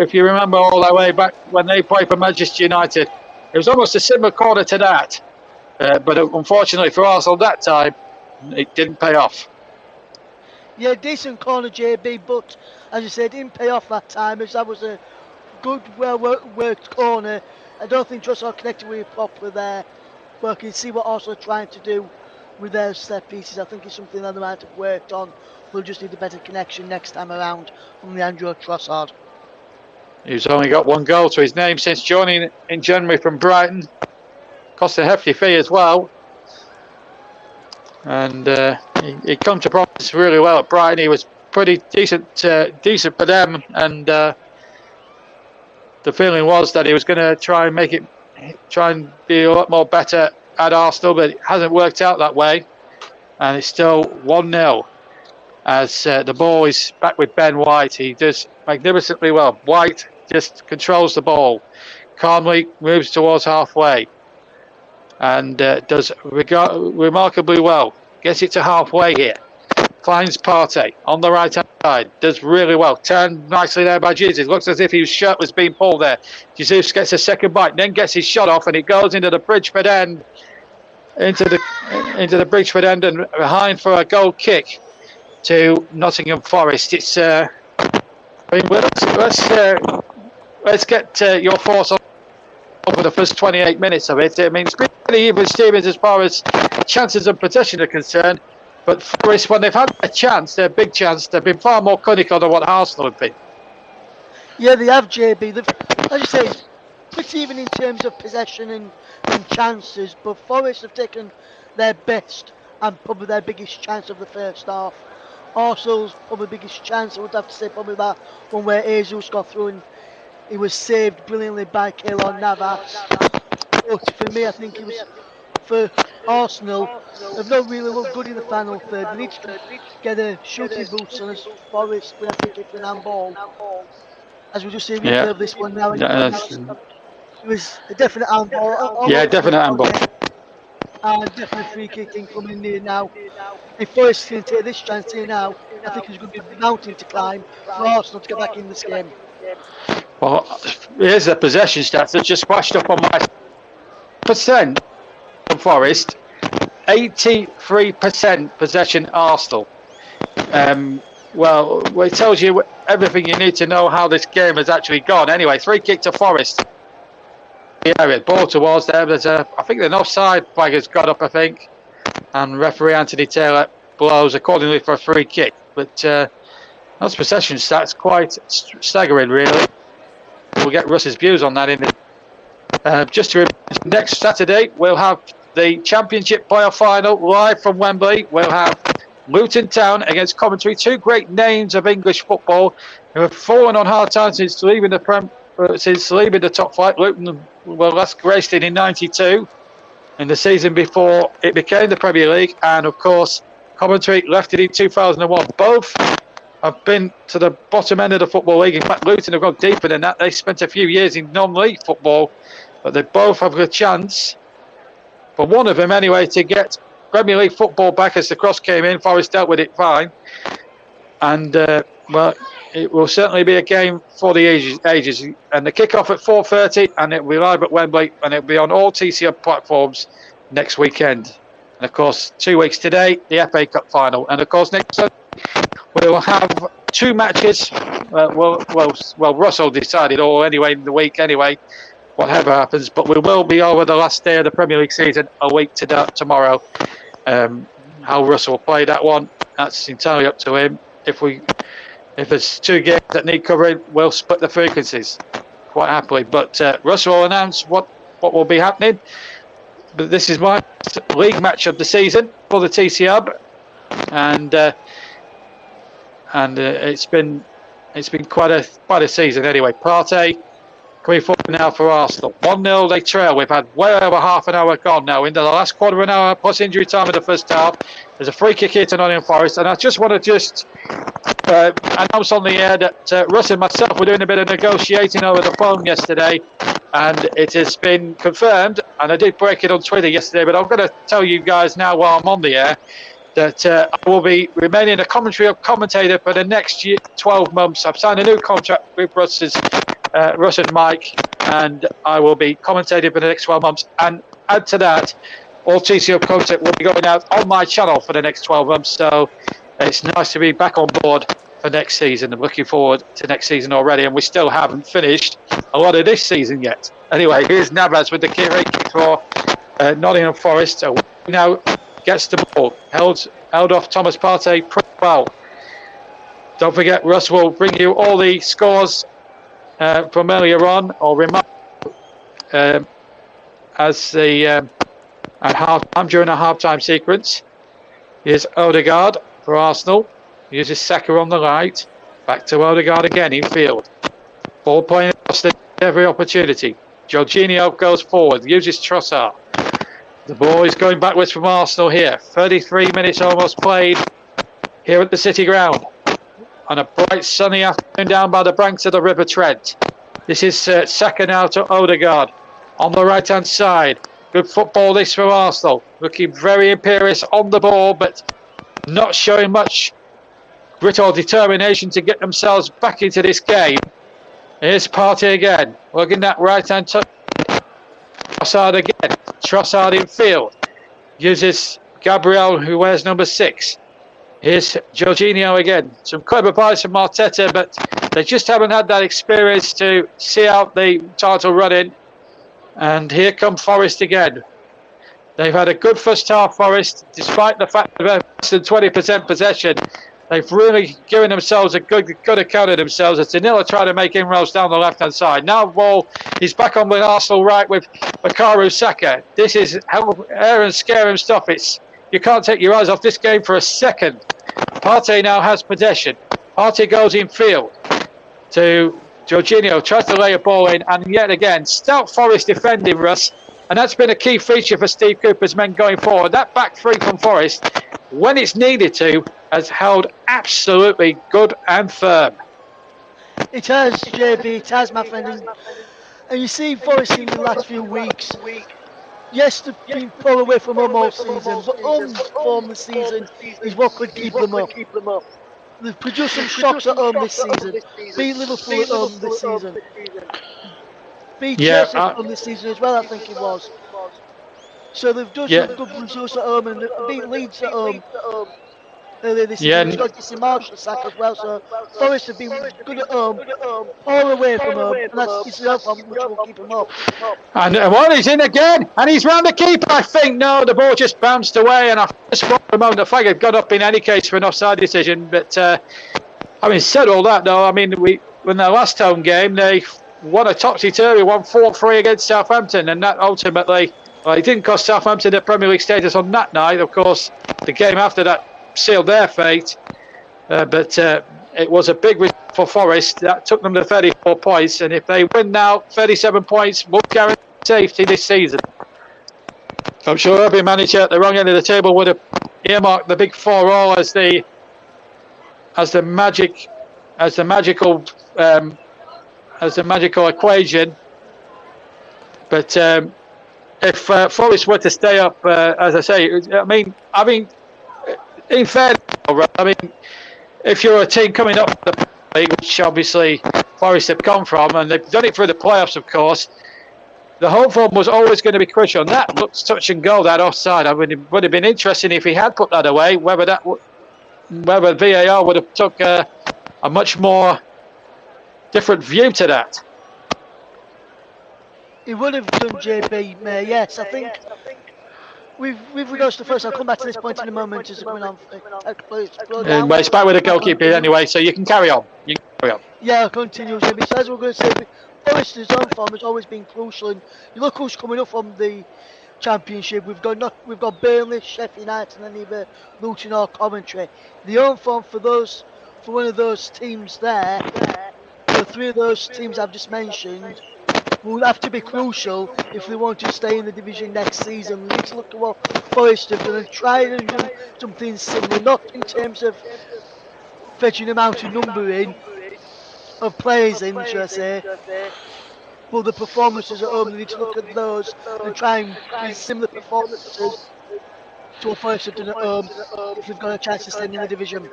if you remember all that way back when they played for Manchester United. It was almost a similar corner to that. But unfortunately for Arsenal that time, it didn't pay off. Yeah, decent corner, JB, but as you said, didn't pay off that time as that was a good, well-worked corner. I don't think Trossard connected with it properly there, but I can see what Arsenal are trying to do with their set pieces. I think it's something that they might have worked on. We'll just need a better connection next time around from Leandro Trossard. He's only got one goal to his name since joining in January from Brighton. Cost a hefty fee as well. And he come to promise really well at Brighton. He was pretty decent for them. And the feeling was that he was going to try and be a lot more better at Arsenal, but it hasn't worked out that way. And it's still 1-0 as the ball is back with Ben White. He does magnificently well. White just controls the ball, calmly moves towards halfway, and does remarkably well. Gets it to halfway here. Finds Partey on the right hand side. Does really well. Turned nicely there by Jesus. Looks as if his shirt was being pulled there. Jesus gets a second bite, then gets his shot off, and it goes into the Bridgeford end. Into the Bridgeford end and behind for a goal kick to Nottingham Forest. It's let's get your thoughts on over the first 28 minutes of it. I mean, it's pretty even Stevens as far as chances of possession are concerned, but Forest, when they've had a chance, their big chance, they've been far more clinical than what Arsenal have been. Yeah, they have, JB. As you say, it's pretty even in terms of possession and chances, but Forest have taken their best and probably their biggest chance of the first half. Arsenal's probably biggest chance, I would have to say, probably that one where Jesus got through and he was saved brilliantly by Keylor Navas. But for me, I think it was for Arsenal. They've not really looked good in the final third. They need to get a shooting boots on us. Forest, but I think it's an handball. As we just see of this one now. It was a definite handball. Definite handball. and definitely free kicking coming near now. If Forest can take this chance here now, I think it's going to be a mountain to climb for Arsenal to get back in this game. Well, here's the possession stats that just flashed up on my percent from Forest. 83% possession Arsenal. Well, it tells you everything you need to know how this game has actually gone. Anyway, free kick to Forest. Yeah, ball towards there. I think an offside flag has got up, I think. And referee Anthony Taylor blows accordingly for a free kick. But those possession stats quite staggering, really. We'll get Russ's views on that in just to remember, next Saturday we'll have the Championship playoff final live from Wembley. We'll have Luton Town against Coventry, two great names of English football who have fallen on hard times since leaving the top flight. Luton were last graced in '92, in the season before it became the Premier League, and of course Coventry left it in 2001. Both have been to the bottom end of the Football League. In fact, Luton have gone deeper than that. They spent a few years in non-league football, but they both have a chance, for one of them anyway, to get Premier League football back as the cross came in. Forest dealt with it fine. And, well, it will certainly be a game for the ages. And the kick-off at 4:30, and it will be live at Wembley, and it will be on all TCM platforms next weekend. And, of course, 2 weeks today, the FA Cup final. And, of course, next Sunday, we'll have two matches. Well, Russell decided all anyway in the week anyway, whatever happens. But we will be over the last day of the Premier League season a week tomorrow. How Russell will play that one, that's entirely up to him. If there's two games that need covering, we'll split the frequencies quite happily. But Russell will announce what will be happening. But this is my league match of the season for the TC Hub, and it's been quite a season anyway. Partey coming forward now for Arsenal. 1-0 they trail. We've had well over half an hour gone now into the last quarter of an hour plus injury time in the first half. There's a free kick here to Nottingham Forest, and I just want to announce on the air that Russ and myself were doing a bit of negotiating over the phone yesterday, and it has been confirmed, and I did break it on Twitter yesterday, but I'm going to tell you guys now while I'm on the air that I will be remaining a commentator for the next 12 months. I've signed a new contract with Russ and Mike, and I will be commentating for the next 12 months. And add to that, all TCO content will be going out on my channel for the next 12 months. So it's nice to be back on board for next season. I'm looking forward to next season already, and we still haven't finished a lot of this season yet. Anyway, here's Navas with the kick for Nottingham Forest. Now gets the ball, held off Thomas Partey pretty well. Don't forget, Russ will bring you all the scores from earlier on, or remind as the at half-time, during a half-time sequence. Here's Odegaard for Arsenal. Uses Saka on the right. Back to Odegaard again in field. Ball playing across every opportunity. Jorginho goes forward, uses Trossard. The ball is going backwards from Arsenal here. 33 minutes almost played here at the City Ground on a bright sunny afternoon down by the banks of the River Trent. This is Saka now to Odegaard on the right hand side. Good football this from Arsenal. Looking very imperious on the ball, but not showing much grit or determination to get themselves back into this game. Here's Partey again, working that right hand touch. Trossard again. Trossard in field. Uses Gabriel, who wears number 6. Here's Jorginho again. Some clever plays from Arteta, but they just haven't had that experience to see out the title run-in. And here come Forest again. They've had a good first half, Forest, despite the fact that they've less than 20% possession. They've really given themselves a good account of themselves. As Danilo trying to make inroads down the left-hand side. Now the ball is back on with Arsenal right with Bukayo Saka. This is air and scaring stuff. You can't take your eyes off this game for a second. Partey now has possession. Partey goes in field to Jorginho, tries to lay a ball in, and yet again, stout Forest defending, Russ. And that's been a key feature for Steve Cooper's men going forward. That back three from Forest, when it's needed to, has held absolutely good and firm. It has, JB, it has, my friend. And you see Forest in the last few weeks, Yes, they've been poor away from home all season, but home form this season is what could keep them up. They've produced some shocks at home this season. Beat Liverpool at home this season. Beat Yeah, Chelsea at home this season as well, I think it was. So they've done yeah, some good results at home and beat Leeds at home earlier this yeah. season. Which got Jesse Marshall sack as well. So Forest have been good at home, poor away from home, and that's it's the home form which will keep them up. And well, he's in again, and he's round the keeper. I think no, the ball just bounced away, and I just for a moment, the flag had got up in any case for an offside decision. But having said all that, though, I mean, in their last home game, they won a topsy-turvy, won 4-3 against Southampton, and that ultimately, well, it didn't cost Southampton the Premier League status on that night. Of course, the game after that sealed their fate, but it was a big result for Forest. That took them to 34 points, and if they win now, 37 points will guarantee safety this season. I'm sure every manager at the wrong end of the table would have earmarked the big 4-all as the magical equation. But if Forest were to stay up, as I say, I mean, in fairness, I mean, if you're a team coming up the league, which obviously Forest have come from, and they've done it through the playoffs, of course, the home form was always going to be crucial. And that looks touch and go, that offside. I mean, it would have been interesting if he had put that away, whether VAR would have took a much more different view to that. He would have done, JB, yes, I think. With regards to first, I'll come back to this point in a moment as it went on. Well, it's back with the goalkeeper anyway, so you can carry on. Yeah, I'll continue, JB. So as we're going to say, Forest's own form has always been crucial, and you look who's coming up from the Championship. We've got Burnley, Sheffield United, and either Luton or Coventry. The own form for one of those teams there, the three of those teams I've just mentioned, will have to be crucial if they want to stay in the division next season. We need to look at what Forest have done and try and do something similar, not in terms of fetching them out and numbering of players in, should I say, but the performances at home. They need to look at those and try and be similar performances to what Forest have done at home if they've got a chance to stay in the division.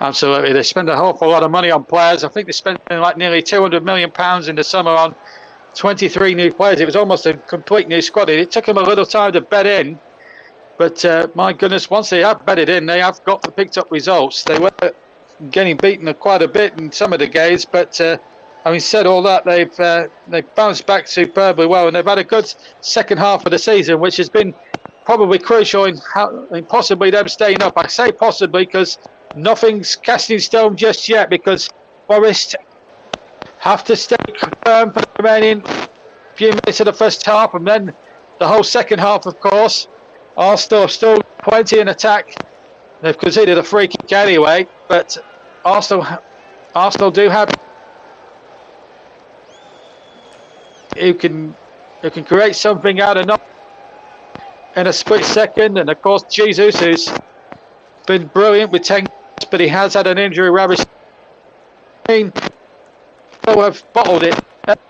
Absolutely, they spend a whole lot of money on players. I think they spent like nearly £200 million in the summer on 23 new players. It was almost a complete new squad. It took them a little time to bed in, but my goodness, once they have bedded in, they have picked up results. They were getting beaten quite a bit in some of the games, but having said all that, they've bounced back superbly well, and they've had a good second half of the season, which has been probably crucial in possibly them staying up. I say possibly because nothing's cast in stone just yet, because Forest have to stay firm for the remaining few minutes of the first half, and then the whole second half, of course. Arsenal still plenty in attack. They've conceded a free kick anyway, but Arsenal do have who can create something out of nothing in a split second. And of course, Jesus, who's been brilliant with 10, but he has had an injury ravage. I mean, they have bottled it, but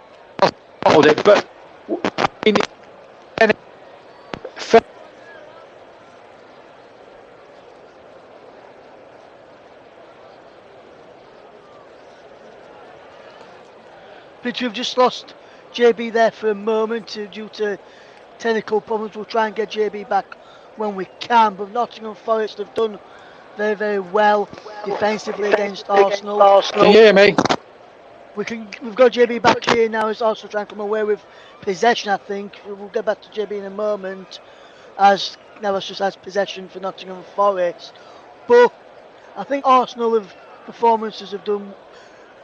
But we've just lost JB there for a moment due to technical problems. We'll try and get JB back when we can, but Nottingham Forest have done very, very well defensively against Arsenal. Can you hear me? We've got JB back here now. He's also trying to come away with possession, I think. We'll get back to JB in a moment, as Nellis just has possession for Nottingham Forest. But I think Arsenal performances have done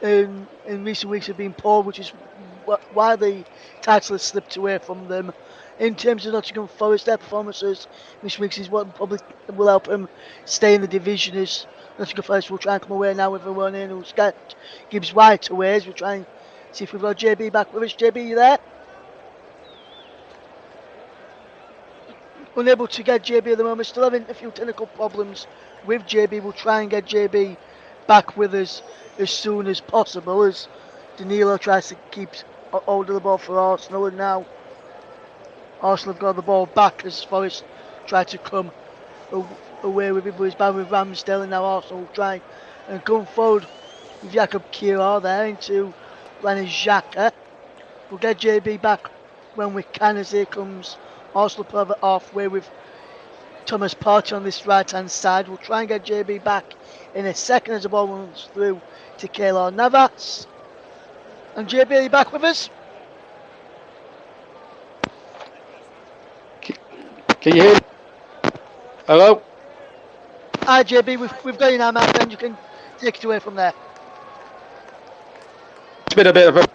in recent weeks have been poor, which is why the title has slipped away from them. In terms of Nottingham Forest, their performances this week is what probably will help them stay in the division. Is Nottingham Forest will try and come away now with a run in. Who's got Gibbs White away. As we'll try and see if we've got JB back with us. JB, you there? Unable to get JB at the moment. Still having a few technical problems with JB. We'll try and get JB back with us as soon as possible, as Danilo tries to keep hold of the ball for Arsenal. And now Arsenal have got the ball back as Forest try to come away with it, but it's bad with Ramsdale, and now Arsenal try and come forward with Jakub Kira there into Granit Xhaka. We'll get JB back when we can, as here comes Arsenal further halfway with Thomas Partey on this right hand side. We'll try and get JB back in a second as the ball runs through to Keylor Navas. And JB, are you back with us? Can you hear me? Hello? Hi JB, we've got you now, my friend. You can take it away from there. It's been a bit of a...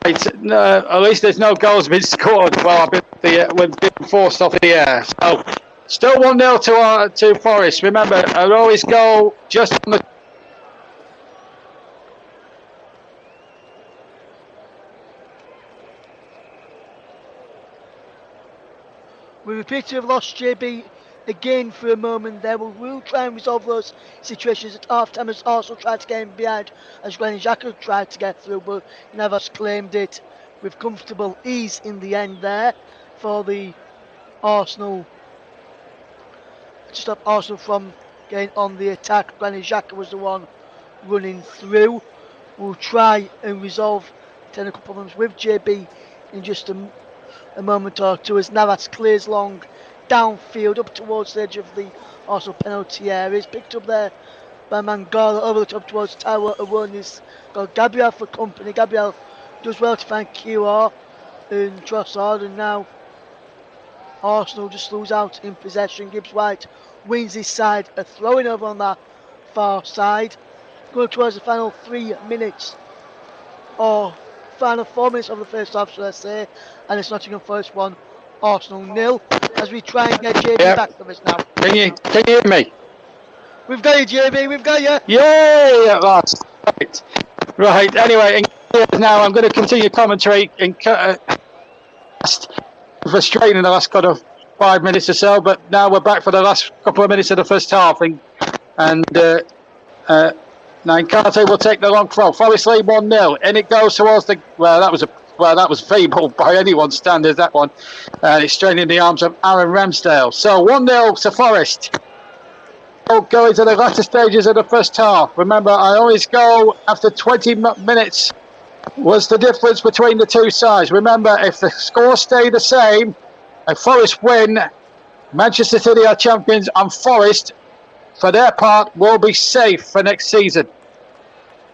at least there's no goals been scored while I've been forced off the air. So, still 1-0 to Forest. Remember, I always go just on the... We appear to have lost JB again for a moment there. We'll try and resolve those situations at half time as Arsenal tried to get him behind, as Granit Xhaka tried to get through, but Navas claimed it with comfortable ease in the end there for the Arsenal, to stop Arsenal from getting on the attack. Granit Xhaka was the one running through. We'll try and resolve technical problems with JB in just a moment or two as Navas clears long downfield up towards the edge of the Arsenal penalty area. It's picked up there by Mangala over the top towards Taiwo Awoni's got Gabriel for company. Gabriel does well to find QR and Trossard, and now Arsenal just lose out in possession. Gibbs White wins his side, a throwing over on that far side. Going towards the final 3 minutes, or final 4 minutes of the first half, should I say, and it's Nottingham Forest 1, Arsenal 0, as we try and get JB back from us now. Can you hear me? We've got you, JB, we've got you. Yay, at last. Right, anyway, now I'm going to continue commentary in frustrating the last kind of 5 minutes or so, but now we're back for the last couple of minutes of the first half, and now Nkate will take the long throw. Forest lead 1-0, and it goes towards the... that was feeble by anyone's standards, that one. It's straining the arms of Aaron Ramsdale. So 1-0 to Forest. Going to the latter stages of the first half. Remember, I always go after 20 minutes was the difference between the two sides. Remember, if the score stay the same, and Forest win, Manchester City are champions, and Forest, for their part, will be safe for next season.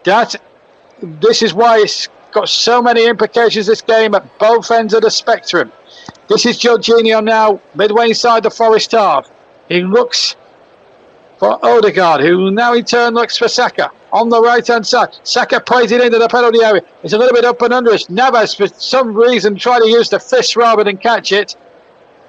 This is why it's got so many implications, this game, at both ends of the spectrum. This is Jorginho now, midway inside the Forest half. He looks for Odegaard, who now in turn looks for Saka on the right-hand side. Saka plays it into the penalty area. It's a little bit up and under us. Navas, for some reason, tried to use the fist rather than catch it.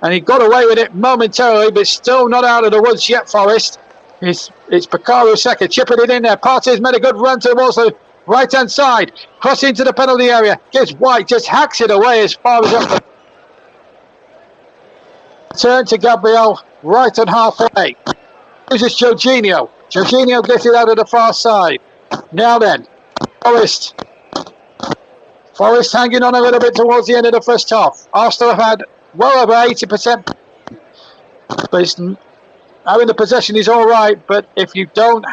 And he got away with it momentarily, but still not out of the woods yet, Forest. It's Bukayo Saka chipping it in there. Partey's made a good run towards the right-hand side. Cross into the penalty area. Gives White, just hacks it away as far as up the... Turn to Gabriel, right and halfway. Uses Jorginho. Jorginho gets it out of the far side. Now then, Forest hanging on a little bit towards the end of the first half. Arsenal have had well over 80%. But having the possession is all right, but if you don't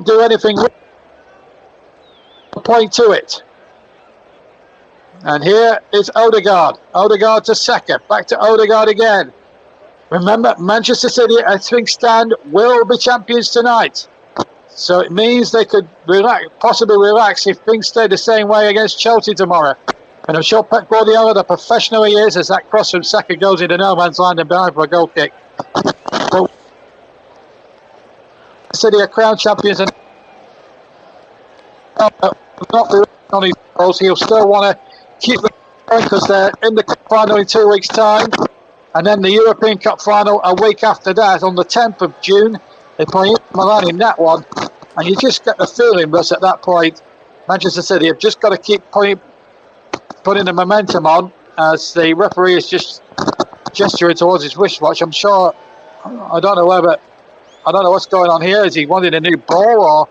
do anything, point to it. And here is Odegaard. Odegaard to Saka. Back to Odegaard again. Remember, Manchester City, as things stand, will be champions tonight. So it means they could possibly relax if things stay the same way against Chelsea tomorrow. And I'm sure Pep Guardiola, the professional he is, as that cross from Saka goes into no man's land and behind for a goal kick. But City are crown champions and not on his goals. He'll still want to keep them going because they're in the cup final in 2 weeks' time. And then the European Cup final a week after that, on the 10th of June. They play Inter Milan in that one. And you just get the feeling, Russ, at that point, Manchester City have just got to keep putting the momentum on as the referee is just gesturing towards his wristwatch. I'm sure, I don't know what's going on here. Is he wanting a new ball or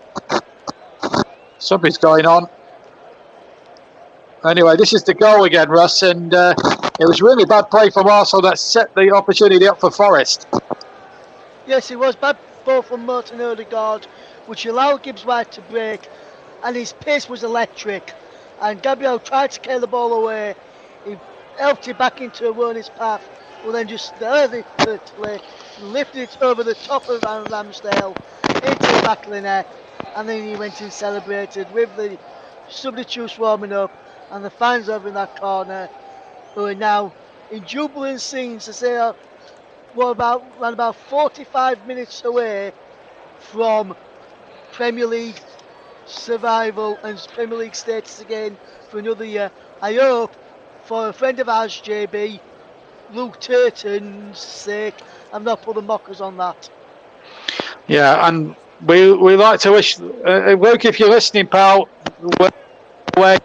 something's going on? Anyway, this is the goal again, Russ, and it was really bad play from Arsenal that set the opportunity up for Forest. Yes, it was bad ball from Martin Odegaard, which allowed Gibbs White to break, and his pace was electric. And Gabriel tried to carry the ball away. He helped it back into Rooney's path, but then just lifted it over the top of Van Ramsdale into the back of the net, and then he went and celebrated with the substitutes warming up and the fans over in that corner, who are now in jubilant scenes to say we're around about 45 minutes away from Premier League survival and Premier League status again for another year. I hope, for a friend of ours, JB, Luke Turton's sake, I'm not putting mockers on that. Yeah, and we like to wish Luke, if you're listening, pal, we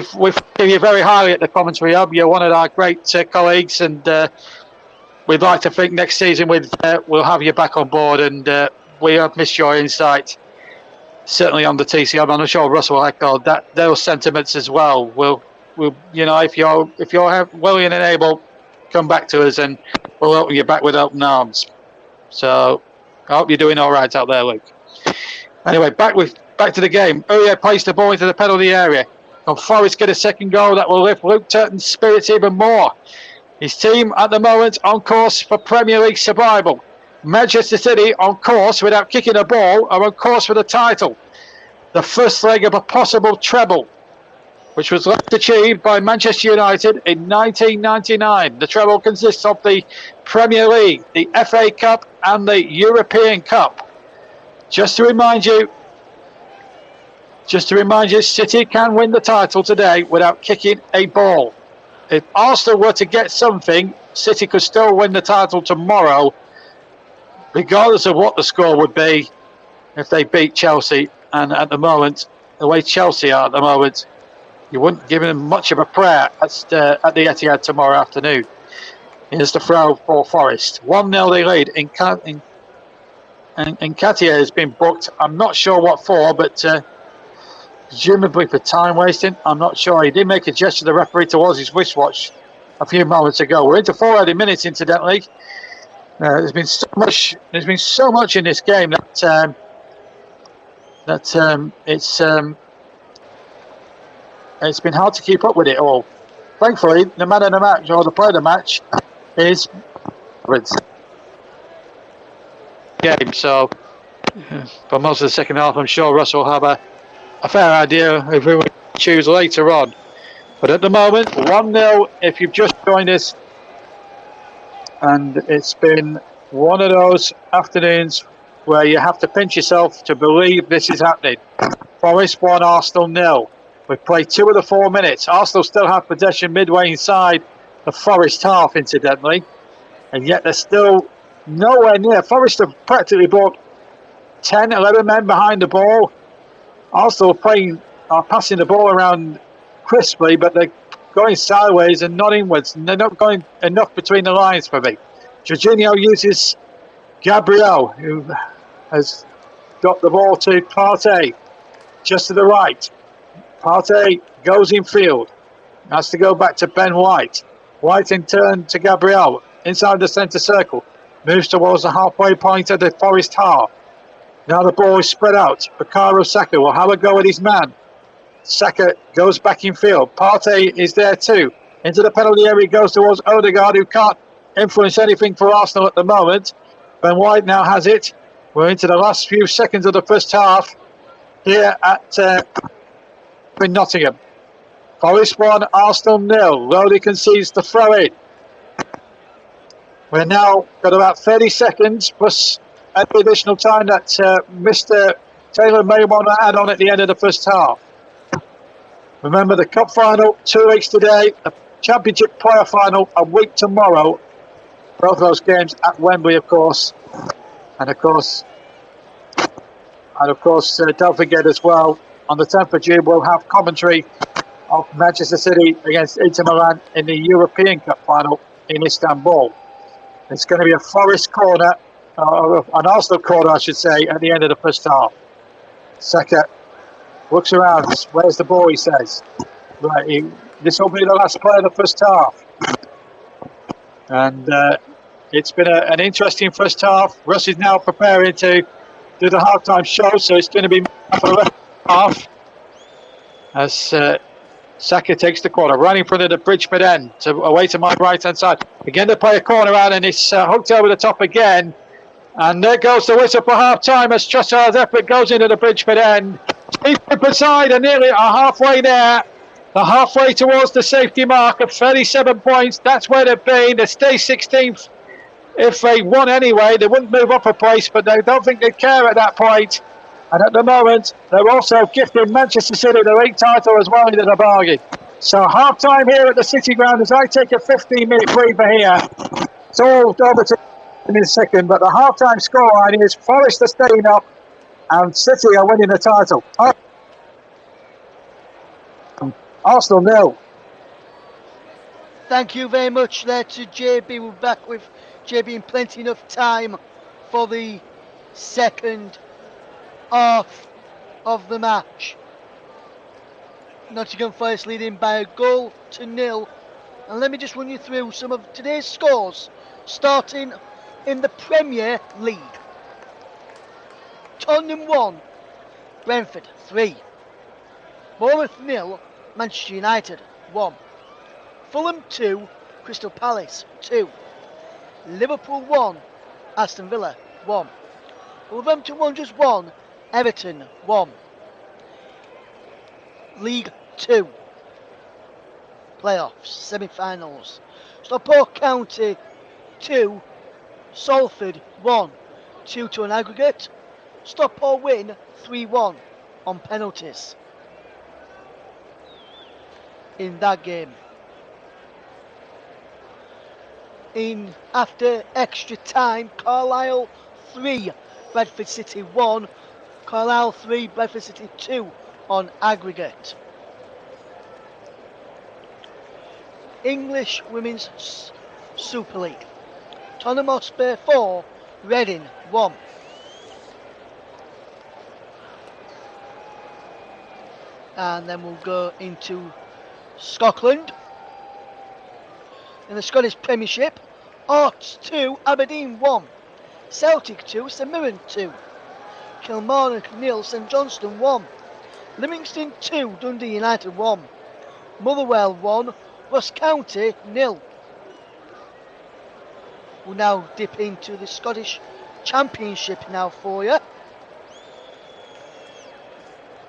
feel you very highly at the commentary hub. You're one of our great colleagues, and we'd like to think next season we'll have you back on board. And we have missed your insight, certainly on the TC hub. I'm sure Russell echoed those sentiments as well. We'll if you're willing and able, come back to us, and we'll welcome you back with open arms. So I hope you're doing all right out there, Luke. Anyway, back to the game. Uriah placed the ball into the penalty area. Can Forest get a second goal that will lift Luke Turton's spirits even more? His team at the moment on course for Premier League survival. Manchester City on course without kicking a ball are on course for the title. The first leg of a possible treble, which was last achieved by Manchester United in 1999. The treble consists of the Premier League, the FA Cup and the European Cup. Just to remind you, City can win the title today without kicking a ball. If Arsenal were to get something, City could still win the title tomorrow, regardless of what the score would be if they beat Chelsea. And at the moment, the way Chelsea are at the moment, you wouldn't give them much of a prayer at the Etihad tomorrow afternoon. Here's the throw for Forest. 1-0 they lead. Nketiah has been booked. I'm not sure what for, but presumably for time wasting. I'm not sure. He did make a gesture to the referee towards his wristwatch a few moments ago. We're into 4 minutes, incidentally. There's been so much in this game that it's been hard to keep up with it all. Thankfully, the man of the match, or the player of the match, is game. So for most of the second half, I'm sure Russ will have a fair idea of who we choose later on. But at the moment, 1-0 if you've just joined us. And it's been one of those afternoons where you have to pinch yourself to believe this is happening. Forest 1, Arsenal 0. We've played 2 of the 4 minutes. Arsenal still have possession midway inside the Forest half, incidentally. And yet they're still nowhere near. Forest have practically brought 10, 11 men behind the ball. Arsenal are passing the ball around crisply, but they're going sideways and not inwards. And they're not going enough between the lines for me. Jorginho uses Gabriel, who has got the ball to Partey, just to the right. Partey goes in field. Has to go back to Ben White. White in turn to Gabriel, inside the centre circle. Moves towards the halfway point of the Forest half. Now the ball is spread out. Bukayo Saka will have a go at his man. Saka goes back in field. Partey is there too. Into the penalty area goes towards Odegaard, who can't influence anything for Arsenal at the moment. Ben White now has it. We're into the last few seconds of the first half here at in Nottingham. Forest 1, Arsenal 0. Lowly concedes the throw in. We're now got about 30 seconds plus any additional time that Mr. Taylor may want to add on at the end of the first half. Remember, the Cup final 2 weeks today, the Championship player final a week tomorrow. Both those games at Wembley, of course. And of course, don't forget as well, on the 10th of June, we'll have commentary of Manchester City against Inter Milan in the European Cup final in Istanbul. It's going to be a Forest corner, an Arsenal corner, I should say, at the end of the first half. Saka looks around. Where's the ball, he says. Right, this will be the last play of the first half. And it's been an interesting first half. Russ is now preparing to do the half-time show, so it's going to be for the half. As Saka takes the corner, right in front of the Bridgeford end, away to my right-hand side. Again, they play a corner out, and it's hooked over the top again. And there goes the whistle for half-time as Trossard's effort goes into the Bridgeford end. Deep side and nearly halfway there. They're halfway towards the safety mark of 37 points. That's where they've been. They stay 16th. If they won anyway, they wouldn't move up a place, but they don't think they'd care at that point. And at the moment, they're also gifting Manchester City the league title as well into the bargain. So half-time here at the City Ground as I take a 15-minute breather here. It's all over to in a second, but the half-time scoreline is Forest are staying up and City are winning the title. Arsenal 0. Thank you very much there to JB. We're back with JB in plenty enough time for the second half of the match. Nottingham Forest leading by a goal to 0. And let me just run you through some of today's scores, starting in the Premier League. Tottenham 1, Brentford 3, Bournemouth 0, Manchester United 1, Fulham 2, Crystal Palace 2, Liverpool 1, Aston Villa 1, Wolverhampton Wanderers 1, Everton 1. League 2 playoffs, semi-finals. Stockport County 2, Salford 1, 2-2 on aggregate. Stockport win 3-1 on penalties in that game. In after extra time, Carlisle 3, Bradford City 1, Carlisle 3, Bradford City 2 on aggregate. English Women's Super League. Tottenham Hotspur 4, Reading 1. And then we'll go into Scotland. In the Scottish Premiership, Hearts 2, Aberdeen 1. Celtic 2, St Mirren 2. Kilmarnock 0, St Johnstone 1. Livingston 2, Dundee United 1. Motherwell 1, Ross County 0. We'll now dip into the Scottish Championship now for you.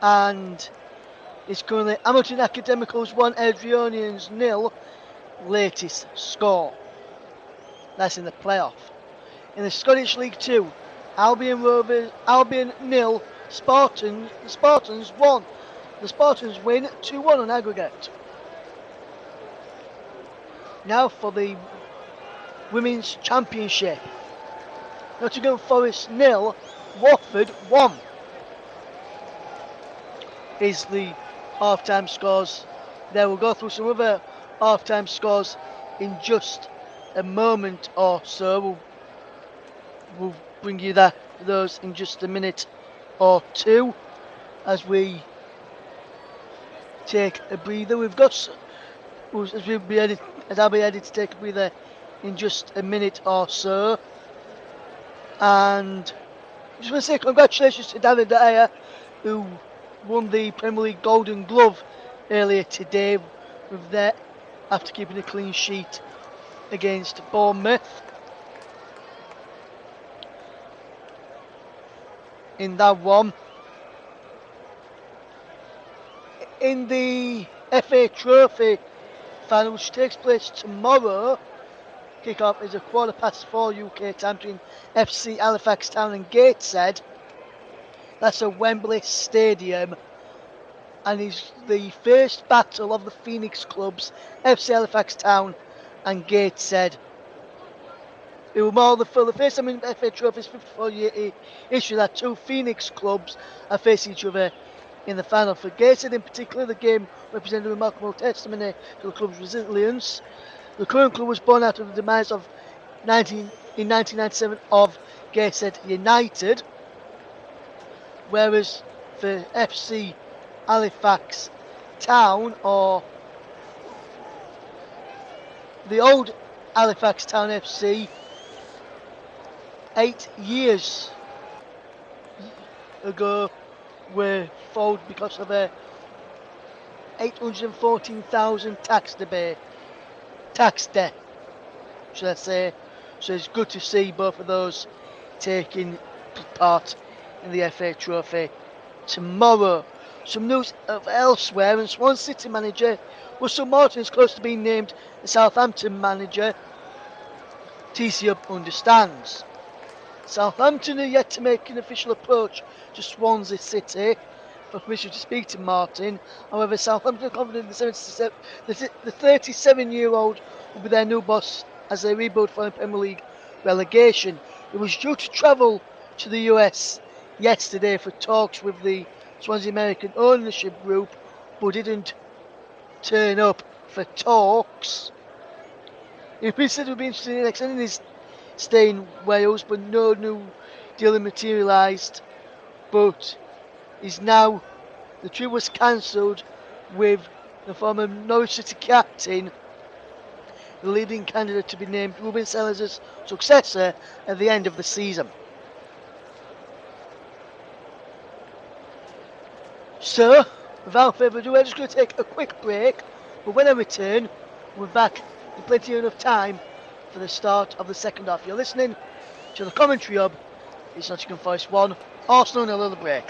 And it's currently Hamilton Academicals 1, Adrianians 0. Latest score. That's in the playoff. In the Scottish League 2, Albion 0, Spartans 1. The Spartans win 2-1 on aggregate. Now for the Women's Championship. Nottingham Forest 0, Watford 1 is the half-time scores. There we'll go through some other half-time scores in just a moment or so. We'll bring you those in just a minute or two as we take a breather. We've got, as I'll be ready to take a breather in just a minute or so. And I just want to say congratulations to David De Gea, who won the Premier League Golden Glove earlier today with that, after keeping a clean sheet against Bournemouth. In that one. In the FA Trophy final, which takes place tomorrow, kick-off is a 4:15 UK time between FC Halifax Town and Gateshead. That's at Wembley Stadium, and is the first battle of the Phoenix clubs, FC Halifax Town and Gateshead. It will mark the first time in FA Trophy's 54-year history that two Phoenix clubs are facing each other in the final. For Gateshead in particular, the game represented a remarkable testimony to the club's resilience. The current club was born out of the demise of in 1997 of Gateshead United, whereas for FC Halifax Town, or the old Halifax Town FC, 8 years ago were folded because of a 814,000 tax debt, should I say. So it's good to see both of those taking part in the FA Trophy tomorrow. Some news of elsewhere, and Swan City manager Russell Martin is close to being named the Southampton manager. TC understands. Southampton are yet to make an official approach to Swansea City for permission to speak to Martin. However, Southampton are confident the 37-year-old will be their new boss as they rebuild for Premier League relegation. He was due to travel to the US yesterday for talks with the Swansea American ownership group, but didn't turn up for talks. He said he would be interested in extending his stay in Wales, but no new deal materialised. But the trip was cancelled with the former Norwich City captain, the leading candidate to be named Ruben Sellers' successor at the end of the season. So, without further ado, we're just going to take a quick break, but when I return, we're back in plenty enough time for the start of the second half. You're listening to the Commentary Hub. It's Nottingham Forest 1, Arsenal 0 at the break.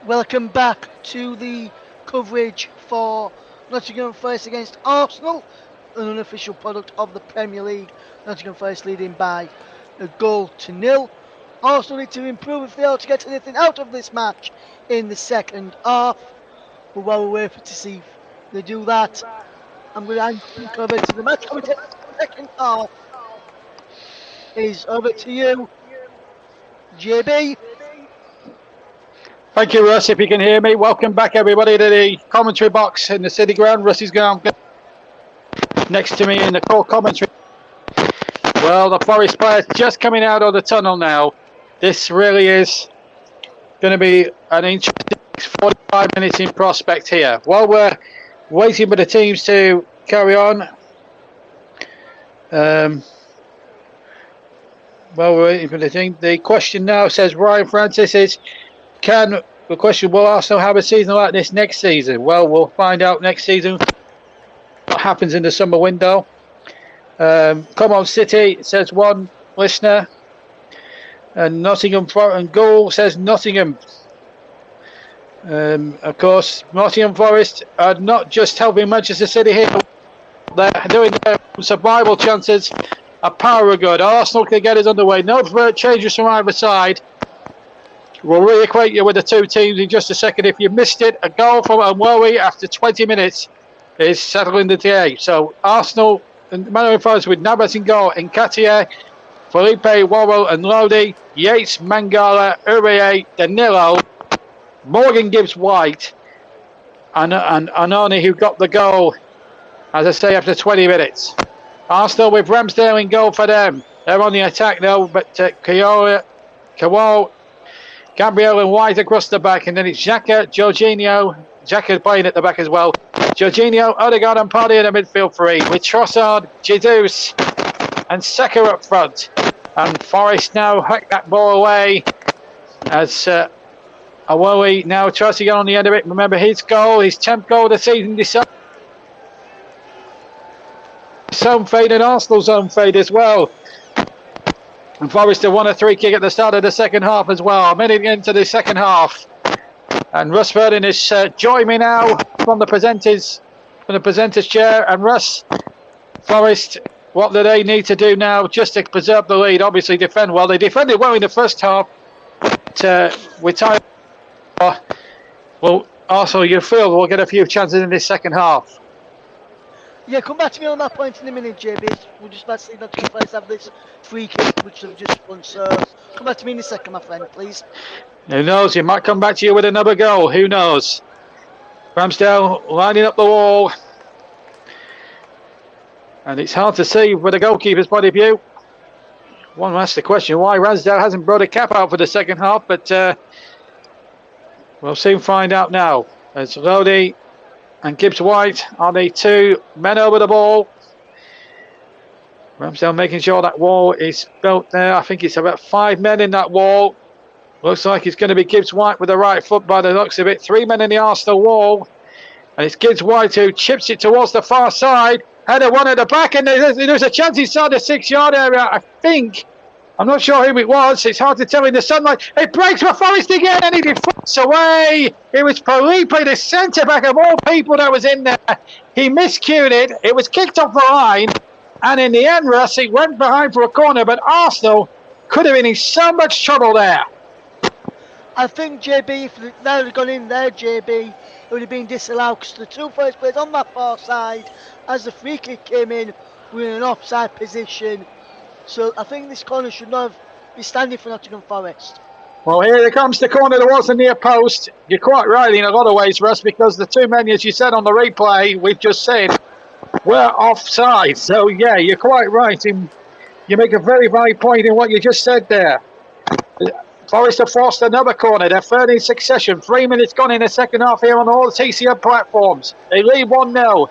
Welcome back to the coverage for Nottingham Forest against Arsenal, an unofficial product of the Premier League. Nottingham Forest leading by a 1-0. Arsenal need to improve if they are to get anything out of this match in the second half. But while we're waiting to see if they do that, I'm going to over to the match commentator for the second half. Is over to you, JB. Thank you, Russ. If you can hear me, welcome back, everybody, to the commentary box in the City Ground. Russ is going next to me in the core commentary. Well, the Forest players just coming out of the tunnel now. This really is going to be an interesting 45 minutes in prospect here. While we're waiting for the teams to carry on, while we're waiting for the team, the question now says Ryan Francis is, the question, will Arsenal have a season like this next season? Well, we'll find out next season what happens in the summer window. Come on, City, says one listener. And Nottingham Forest and Goal says Nottingham. Of course, Nottingham Forest are not just helping Manchester City here. They're doing their survival chances. A power good. Arsenal can get us underway. No changes from either side. We'll reacquaint you with the two teams in just a second. If you missed it, a goal from Omori after 20 minutes is settling the day. So Arsenal and Nottingham Forest with Navas in goal, Nketiah, Felipe, Worrell and Lodi, Yates, Mangala, Uriye, Danilo, Morgan Gibbs-White and Anani, who got the goal, as I say, after 20 minutes. Arsenal with Ramsdale in goal for them. They're on the attack now, but Kawal, Gabriel and White across the back, and then it's Xhaka, Jorginho. Xhaka's playing at the back as well. Jorginho, Odegaard and Partey in the midfield three, with Trossard, Jesus and Saka up front. And Forest now hack that ball away as Awowi now tries to get on the end of it. Remember his goal, his 10th goal of the season. Zone fade and Arsenal's zone fade as well. And Forest have won a free kick at the start of the second half as well. A minute into the second half. And Russ Verdon is joining me now from the presenter's chair. And Russ, Forest, what do they need to do now just to preserve the lead? Obviously defend well. They defended well in the first half. With time, well, also you feel we'll get a few chances in this second half. Yeah, come back to me on that point in a minute, JB. We're just about to see Nottingham Forest have this free kick, which they've just won. So come back to me in a second, my friend, please. Who knows? He might come back to you with another goal. Who knows? Ramsdale lining up the wall. And it's hard to see with the goalkeeper's point of view. One asks the question why Ramsdale hasn't brought a cap out for the second half, but we'll soon find out now. It's Lodi and Gibbs-White are the two men over the ball. Ramsdale making sure that wall is built there. I think it's about 5 men in that wall. Looks like it's going to be Gibbs-White with the right foot by the looks of it. 3 men in the Arsenal wall. And it's Gibbs-White who chips it towards the far side. Header one at the back, and there's a chance inside the 6-yard area, I think. I'm not sure who it was. It's hard to tell in the sunlight. It breaks for Forest again, and he deflects away. It was Felipe, the centre-back of all people that was in there. He miscued it. It was kicked off the line. And in the end, Russ, it went behind for a corner, but Arsenal could have been in so much trouble there. I think, JB, if they had gone in there, JB, it would have been disallowed because the two first players on that far side, as the free kick came in, were in an offside position. So I think this corner should not be standing for Nottingham Forest. Well, here comes the corner that was the near post. You're quite right in a lot of ways, Russ, because the two men, as you said on the replay, we've just said, were offside. So, yeah, you're quite right. You make a very valid point in what you just said there. Forest have forced another corner. They're third in succession. 3 minutes gone in the second half here on all the TCM platforms. They lead 1-0.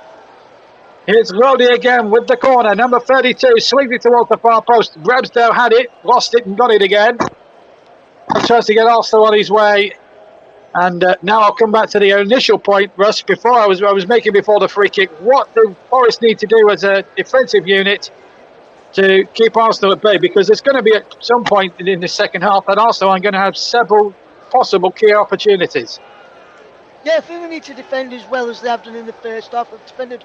Here's Lodi again with the corner. Number 32 swings it towards the far post. Ramsdale had it, lost it and got it again. Tries to get Arsenal on his way. And now I'll come back to the initial point, Russ, before I was making before the free kick. What do Forest need to do as a defensive unit to keep Arsenal at bay? Because there's going to be at some point in the second half that Arsenal are going to have several possible key opportunities. Yeah, I think they need to defend as well as they have done in the first half. They've defended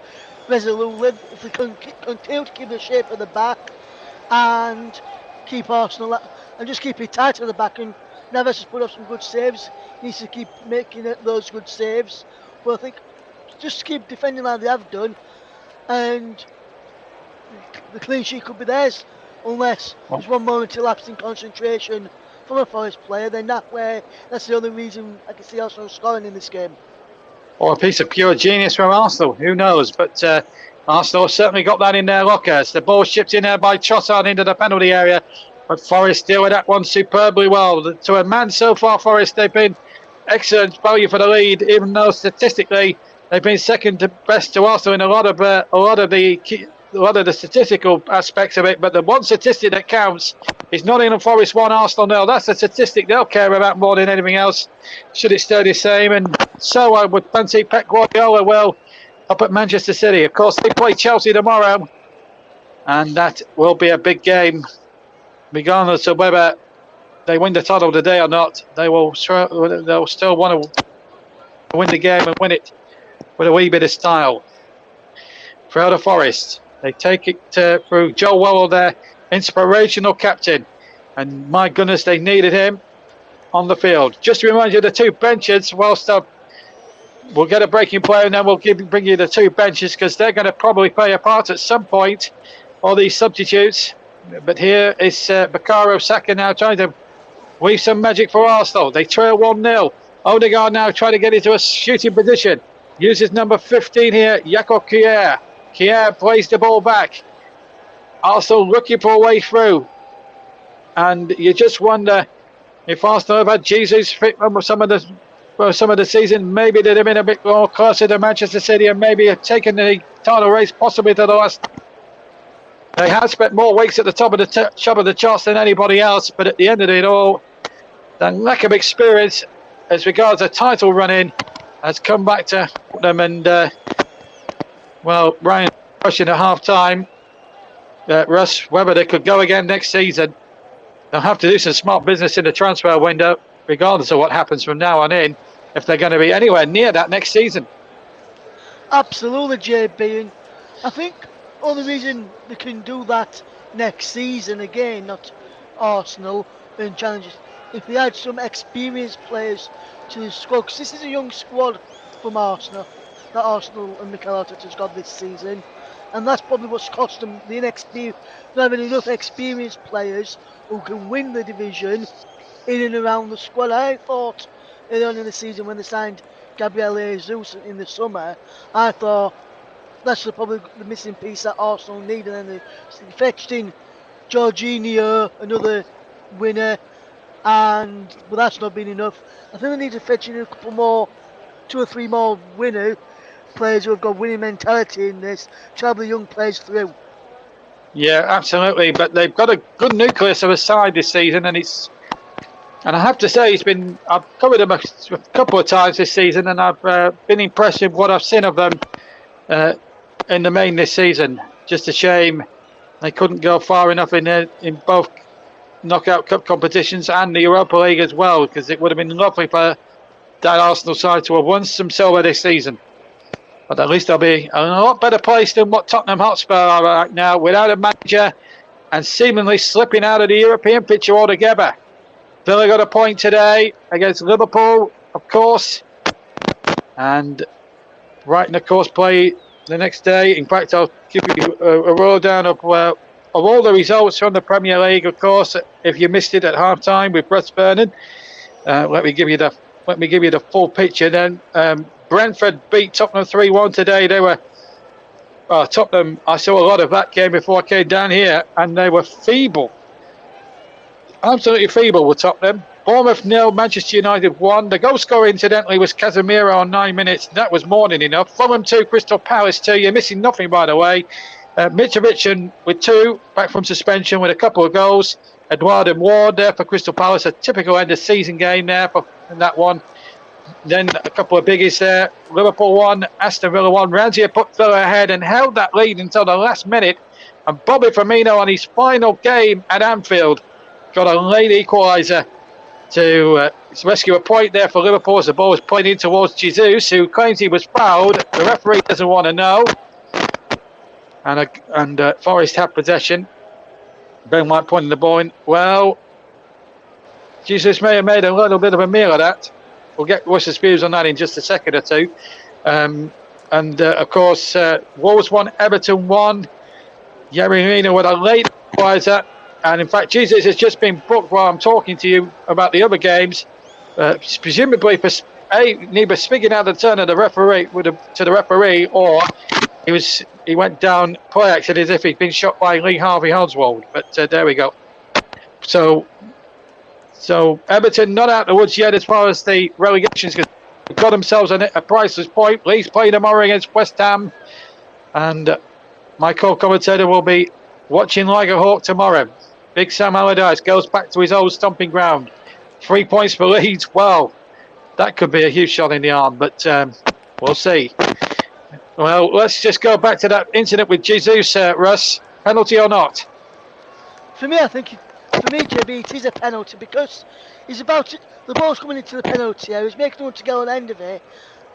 resolutely. If they can continue to keep the shape at the back and keep Arsenal and just keep it tight at the back, and Neves has put up some good saves. He needs to keep making those good saves. But I think just keep defending like they have done, and the clean sheet could be theirs, unless there's one moment elapsed in concentration from a Forest player. Then that's the only reason I can see Arsenal scoring in this game. Or a piece of pure genius from Arsenal, who knows? But Arsenal certainly got that in their lockers. The ball shipped in there by Trossard into the penalty area, but Forest deal with that one superbly well. To a man so far, Forest, they've been excellent value for the lead, even though statistically they've been second to best to Arsenal in a lot of the statistical aspects of it. But the one statistic that counts is Nottingham Forest 1, Arsenal 0. That's the statistic they'll care about more than anything else, should it stay the same. And so I would fancy Pep Guardiola will up at Manchester City. Of course, they play Chelsea tomorrow, and that will be a big game. Regardless of whether they win the title today or not, they'll still want to win the game and win it with a wee bit of style. For the Forest, they take it through Joe Worrell, their inspirational captain, and my goodness, they needed him on the field. Just to remind you, the two benches, whilst we'll get a breaking player and then we'll bring you the two benches, because they're going to probably play a part at some point, all these substitutes. But here is Bukayo Saka now trying to weave some magic for Arsenal. They trail 1-0. Odegaard now trying to get into a shooting position. Uses number 15 here, Jakob Kier. Kier plays the ball back. Arsenal looking for a way through. And you just wonder if Arsenal have had Jesus fit for some of the season, maybe they'd have been a bit more closer to Manchester City and maybe have taken the title race possibly to the last. They have spent more weeks at the top of the charts than anybody else, but at the end of it all, the lack of experience as regards a title running has come back to them. And Ryan question at half time, Russ, whether they could go again next season. They'll have to do some smart business in the transfer window, regardless of what happens from now on in, if they're going to be anywhere near that next season. Absolutely, JB. And I think only reason they can do that next season again, not Arsenal, and challenges, if they add some experienced players to the squad, because this is a young squad from Arsenal, that Arsenal and Mikel Arteta's got this season, and that's probably what's cost them the inexperience, not having enough experienced players who can win the division in and around the squad. I thought early on in the season when they signed Gabriel Jesus in the summer, I thought that's probably the missing piece that Arsenal need, and then they fetched in Jorginho, another winner, but that's not been enough. I think they need to fetch in a couple more, 2 or 3 more players who have got winning mentality in this, to have the young players through. Yeah, absolutely. But they've got a good nucleus of a side this season, and I have to say, I've covered them a couple of times this season, and I've been impressed with what I've seen of them in the main this season. Just a shame they couldn't go far enough in both knockout cup competitions and the Europa League as well, because it would have been lovely for that Arsenal side to have won some silver this season. But at least they'll be in a lot better place than what Tottenham Hotspur are right now, without a manager and seemingly slipping out of the European picture altogether. Villa got a point today against Liverpool, of course, and Brighton, of course, play the next day. In fact, I'll give you a roll down of all the results from the Premier League, of course. If you missed it at half time with Russ Vernon, let me give you the full picture then. Brentford beat Tottenham 3-1 today. They were Tottenham. I saw a lot of that game before I came down here, and they were feeble, absolutely feeble with Tottenham. Bournemouth 0, Manchester United 1. The goal scorer, incidentally, was Casemiro on 9 minutes. That was more than enough. Fulham 2, Crystal Palace 2. You're missing nothing, by the way. Mitrovic with 2, back from suspension with a couple of goals. Edouard and Ward there for Crystal Palace. A typical end-of-season game there for that one. Then a couple of biggies there. Liverpool 1, Aston Villa 1. Ramsey put Villa ahead and held that lead until the last minute. And Bobby Firmino, on his final game at Anfield, got a late equaliser to rescue a point there for Liverpool as the ball was played in towards Jesus, who claims he was fouled. The referee doesn't want to know. And Forest have possession. Ben White pointing the ball in. Well, Jesus may have made a little bit of a meal of that. We'll get Russ's views on that in just a second or two. Of course, Wolves 1, Everton 1. Yeremina with a late equaliser. And in fact, Jesus has just been booked while I'm talking to you about the other games. Presumably for neither speaking out of the turn of the referee to the referee, or he went down play action as if he'd been shot by Lee Harvey Oswald. But there we go. So Everton not out the woods yet as far as the relegation's concerned. Got themselves a priceless point. Leeds play tomorrow against West Ham, and my co-commentator will be watching like a hawk tomorrow. Big Sam Allardyce goes back to his old stomping ground. 3 points for Leeds. Well, that could be a huge shot in the arm, but we'll see. Well, let's just go back to that incident with Jesus, Russ. Penalty or not? For me, JB, it is a penalty because the ball's coming into the penalty area. He's making one to go on the end of it,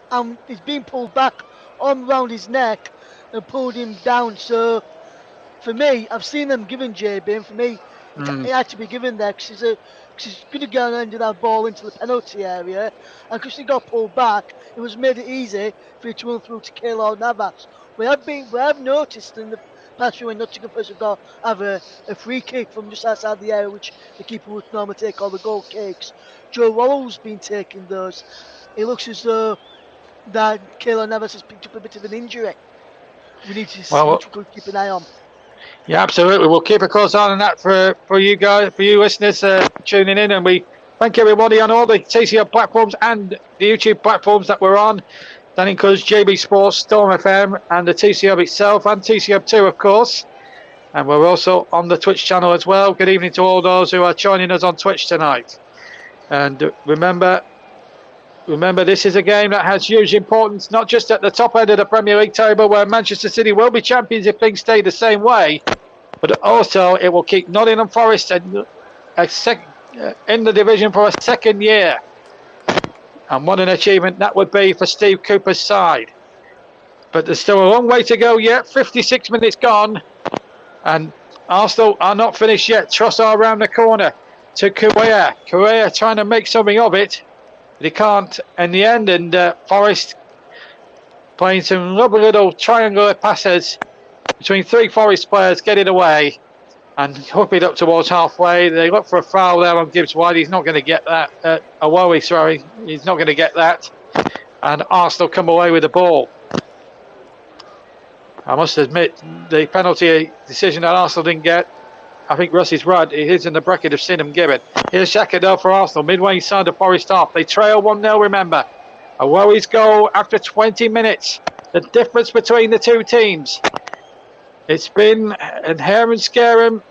and he's being pulled back on round his neck and pulled him down. So, for me, I've seen them given JB, and for me, it had to be given there because he's going to go on the end of that ball into the penalty area, and because he got pulled back, it was made it easy for you to run through to Keylor Navas. We have noticed in the past when Nottingham Forest have a free kick from just outside the area, which the keeper would normally take all the goal kicks. Joe Worrell's been taking those. It looks as though that Keylor Navas has picked up a bit of an injury. We need to see which we could keep an eye on. Yeah, absolutely. We'll keep a close eye on that for you guys, for you listeners tuning in, and we thank everybody on all the TCL platforms and the YouTube platforms that we're on. That includes JB Sports, Storm FM, and the TCL itself, and TCL2, of course. And we're also on the Twitch channel as well. Good evening to all those who are joining us on Twitch tonight. And remember, this is a game that has huge importance, not just at the top end of the Premier League table, where Manchester City will be champions if things stay the same way, but also it will keep Nottingham Forest in the division for a second year. And what an achievement that would be for Steve Cooper's side. But there's still a long way to go yet. 56 minutes gone. And Arsenal are not finished yet. Trossard around the corner to Correa. Correa trying to make something of it. But he can't in the end. And Forest playing some lovely little triangular passes between three Forest players, getting away. And hook it up towards halfway. They look for a foul there on Gibbs White. He's not going to get that. He's not going to get that. And Arsenal come away with the ball. I must admit, the penalty decision that Arsenal didn't get, I think Russ is right. It is in the bracket of Sinham given. Here's Shakadell for Arsenal, midway inside the Forest half. They trail 1-0, remember. A Wowies goal after 20 minutes. The difference between the two teams. It's been a hair and scare 'em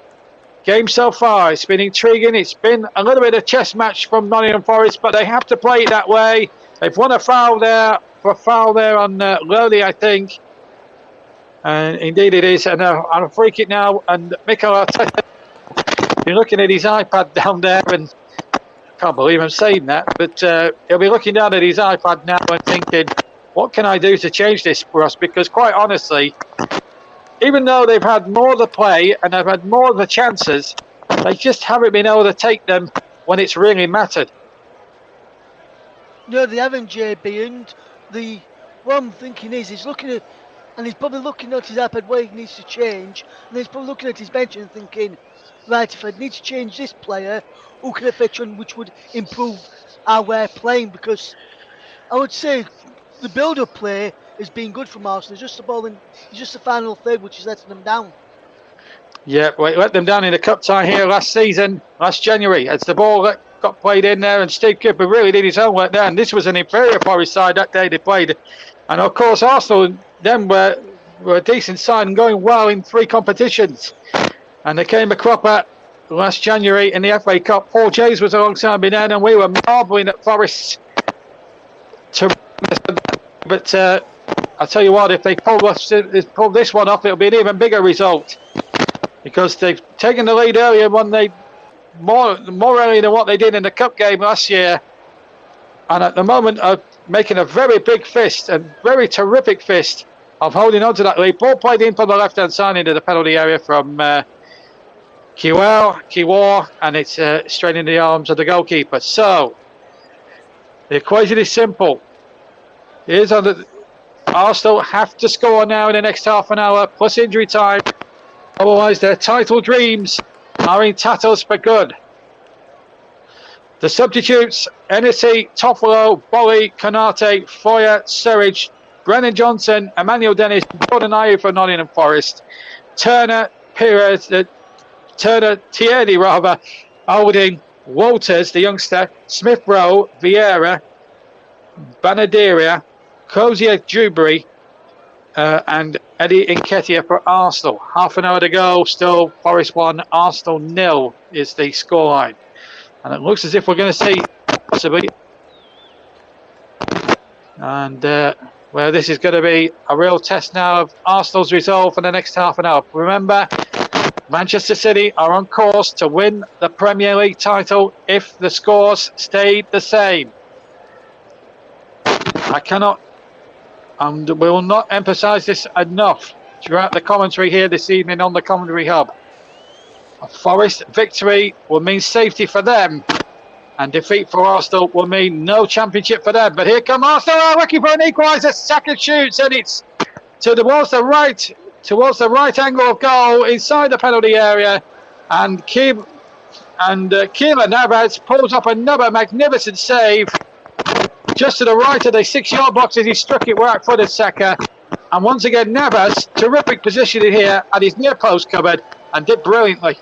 game so far. It's been intriguing. It's been a little bit of a chess match from Nottingham Forest, but they have to play it that way. They've won a foul there on Lurley, I think. And indeed it is. And on a free kick now, and Mikel Arteta, you're looking at his iPad down there, and I can't believe I'm saying that, but he'll be looking down at his iPad now and thinking, what can I do to change this for us? Because quite honestly, even though they've had more of the play and they've had more of the chances, they just haven't been able to take them when it's really mattered. No, they haven't, JB. And what I'm thinking is, he's looking at, and he's probably looking at his iPad where he needs to change, and he's probably looking at his bench and thinking, right, if I need to change this player, who can I fetch on which would improve our way of playing? Because I would say the build-up play has been good from Arsenal. It's just the final third which is letting them down. Yeah, well, it let them down in the cup tie here last January, as the ball got played in there, and Steve Cooper really did his homework there. And this was an inferior Forest side that day they played. And of course, Arsenal then were a decent side and going well in 3 competitions. And they came a cropper last January in the FA Cup. Paul Jays was alongside me then, and we were marvelling at Forest. But I'll tell you what, if they pull this one off, it'll be an even bigger result. Because they've taken the lead earlier when they more early than what they did in the cup game last year, and at the moment are making a very big fist, a very terrific fist of holding on to that lead. Ball played in from the left-hand side into the penalty area from Kiwar, and it's straight into the arms of the goalkeeper. So the equation is simple. Here's on the Arsenal have to score now in the next half an hour plus injury time. Otherwise, their title dreams are in tatters for good. The substitutes: Hennessy, Toffolo, Bolly, Konate, Foyer, Surridge, Brennan Johnson, Emmanuel Dennis, Jordan Ayew for Nottingham Forest, Turner, Tierney, Holding, Walters, the youngster, Smith Rowe, Vieira, Banadiria, Crozier, Dewberry, and Eddie Nketiah for Arsenal. Half an hour to go, still Forest 1, Arsenal 0 is the scoreline. And it looks as if we're going to see possibly. And well, this is going to be a real test now of Arsenal's resolve for the next half an hour. Remember, Manchester City are on course to win the Premier League title if the scores stayed the same. I cannot and will not emphasise this enough throughout the commentary here this evening on the commentary hub. A Forest victory will mean safety for them, and defeat for Arsenal will mean no championship for them. But here come Arsenal, looking for an equaliser. Saka shoots, and it's towards the right angle of goal inside the penalty area, and Keylor Navas pulls up another magnificent save just to the right of the 6-yard box as he struck it right-footed Saka. And once again, Navas, terrific positioning here at his near post cupboard, and did brilliantly.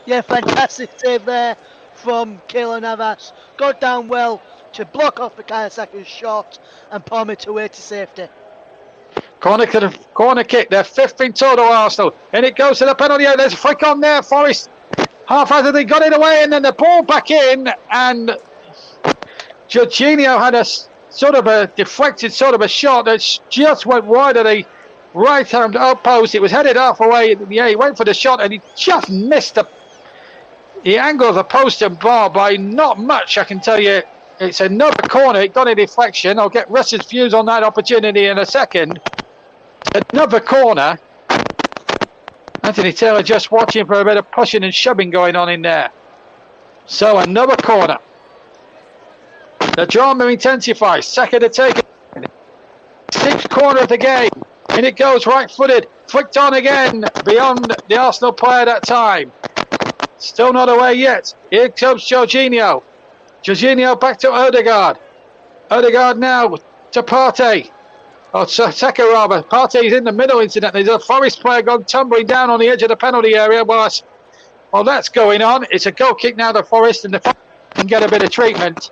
Yeah, fantastic save there from Keylor Navas. Got down well to block off Bukayo Saka's shot and palm it away to safety. Corner kick, their fifth in total, Arsenal. And it goes to the penalty area. There's a flick on there. Forest half-heartedly got it away, and then the ball back in, and Jorginho had a sort of a deflected sort of a shot that just went wide of the right-hand outpost. It was headed half away. Yeah, he went for the shot, and he just missed the angle of the post and bar by not much, I can tell you. It's another corner. It got a deflection. I'll get Russ's views on that opportunity in a second. Another corner. Anthony Taylor just watching for a bit of pushing and shoving going on in there. So another corner. The drama intensifies. Saka to take it. Sixth corner of the game. And it goes right-footed. Flicked on again beyond the Arsenal player that time. Still not away yet. Here comes Jorginho. Jorginho back to Odegaard. Odegaard now to Partey. Oh, Saka rather. Partey's in the middle, incidentally. There's a Forest player gone tumbling down on the edge of the penalty area. Well, that's going on. It's a goal kick now to Forest, and the Forest can get a bit of treatment.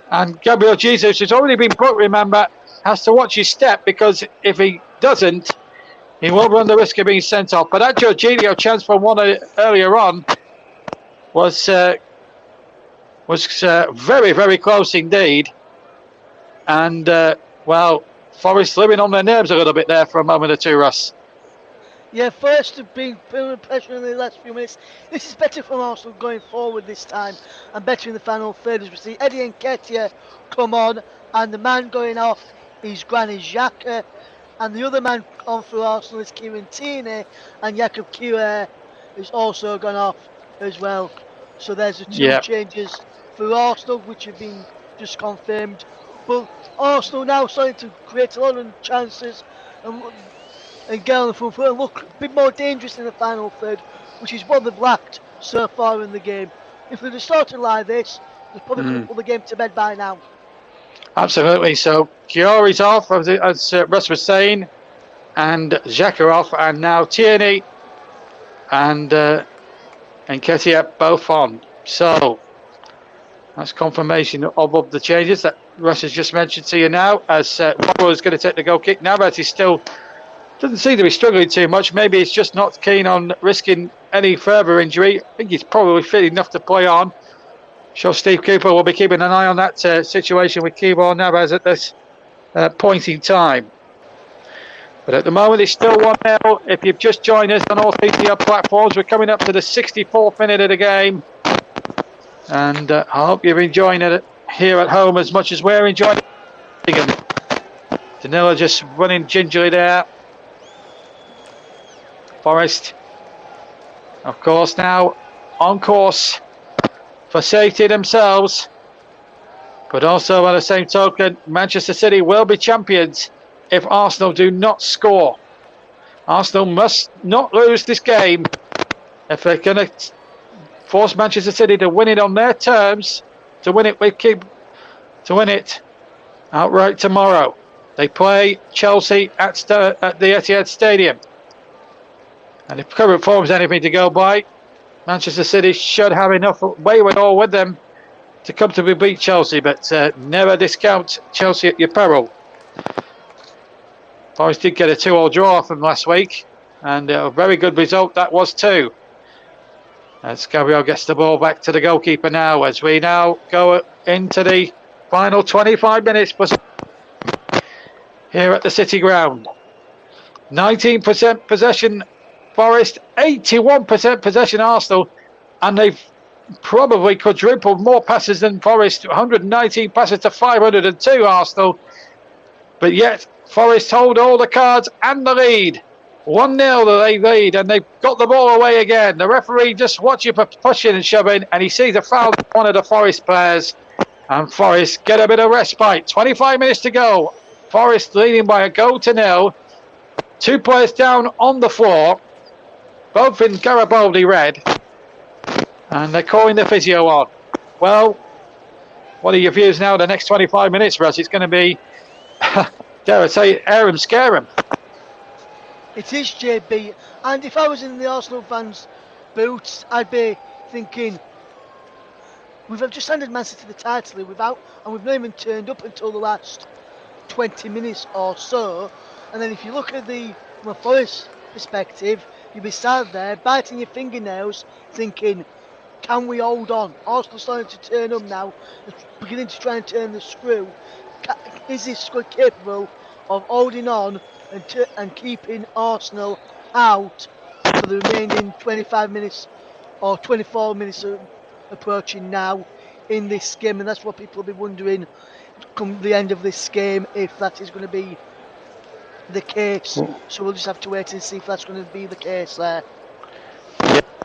And Gabriel Jesus has already been put, remember, has to watch his step, because if he doesn't, he will run the risk of being sent off. But that Jorginho chance from one earlier on was very, very close indeed. And, well, Forest living on their nerves a little bit there for a moment or two, Russ. Yeah, Forest have been feeling pressure in the last few minutes. This is better for Arsenal going forward this time, and better in the final third as we see Eddie Nketiah come on, and the man going off is Granit Xhaka, and the other man on for Arsenal is Kieran Tierney, and Jakub Kiwior has also gone off as well. So there's the two changes for Arsenal, which have been just confirmed. But Arsenal now starting to create a lot of chances and get on the front foot and look a bit more dangerous in the final third, which is what they've lacked so far in the game. If they'd have started like this, they probably could have put the game to bed by now. Absolutely. So Kiwior's off, as Russ was saying, and Xhaka off, and now Tierney and Nketiah both on. So that's confirmation of the changes that Russ has just mentioned to you now, as Pablo is going to take the goal kick. Navas is still doesn't seem to be struggling too much. Maybe he's just not keen on risking any further injury. I think he's probably fit enough to play on. Sure, Steve Cooper will be keeping an eye on that situation with Keylor Navas at this point in time. But at the moment, it's still 1-0. If you've just joined us on all three platforms, we're coming up to the 64th minute of the game. And I hope you're enjoying it here at home as much as we're enjoying it. Danilo just running gingerly there. Forest, of course, now on course for safety themselves. But also, by the same token, Manchester City will be champions if Arsenal do not score. Arsenal must not lose this game if they're going to force Manchester City to win it on their terms, to win it outright tomorrow. They play Chelsea at the Etihad Stadium. And if current form is anything to go by, Manchester City should have enough wherewithal with them to comfortably beat Chelsea, but never discount Chelsea at your peril. Forest did get a 2-2 draw from last week, and a very good result that was too. As Gabriel gets the ball back to the goalkeeper now, as we now go into the final 25 minutes here at the City Ground. 19% possession Forest, 81% possession Arsenal, and they've probably quadrupled more passes than Forest, 119 passes to 502 Arsenal, but yet Forest hold all the cards and the lead. 1-0 they lead, and they've got the ball away again. The referee just watching for pushing and shoving, and he sees a foul on one of the Forest players, and Forest get a bit of respite. 25 minutes to go. Forest leading by a goal to nil. Two players down on the floor, both in Garibaldi red, and they're calling the physio on. Well, what are your views now? The next 25 minutes, Russ, it's going to be, dare I say, air 'em, scare 'em. It is, JB, and if I was in the Arsenal fans' boots, I'd be thinking, we've just handed Man City the title and we've not even turned up until the last 20 minutes or so. And then if you look at from a Forest perspective, you'll be sat there biting your fingernails, thinking, can we hold on? Arsenal's starting to turn up now, beginning to try and turn the screw. Is this squad capable of holding on and keeping Arsenal out for the remaining 25 minutes or 24 minutes approaching now in this game? And that's what people will be wondering come the end of this game, if that is going to be the case. So we'll just have to wait and see if that's going to be the case there.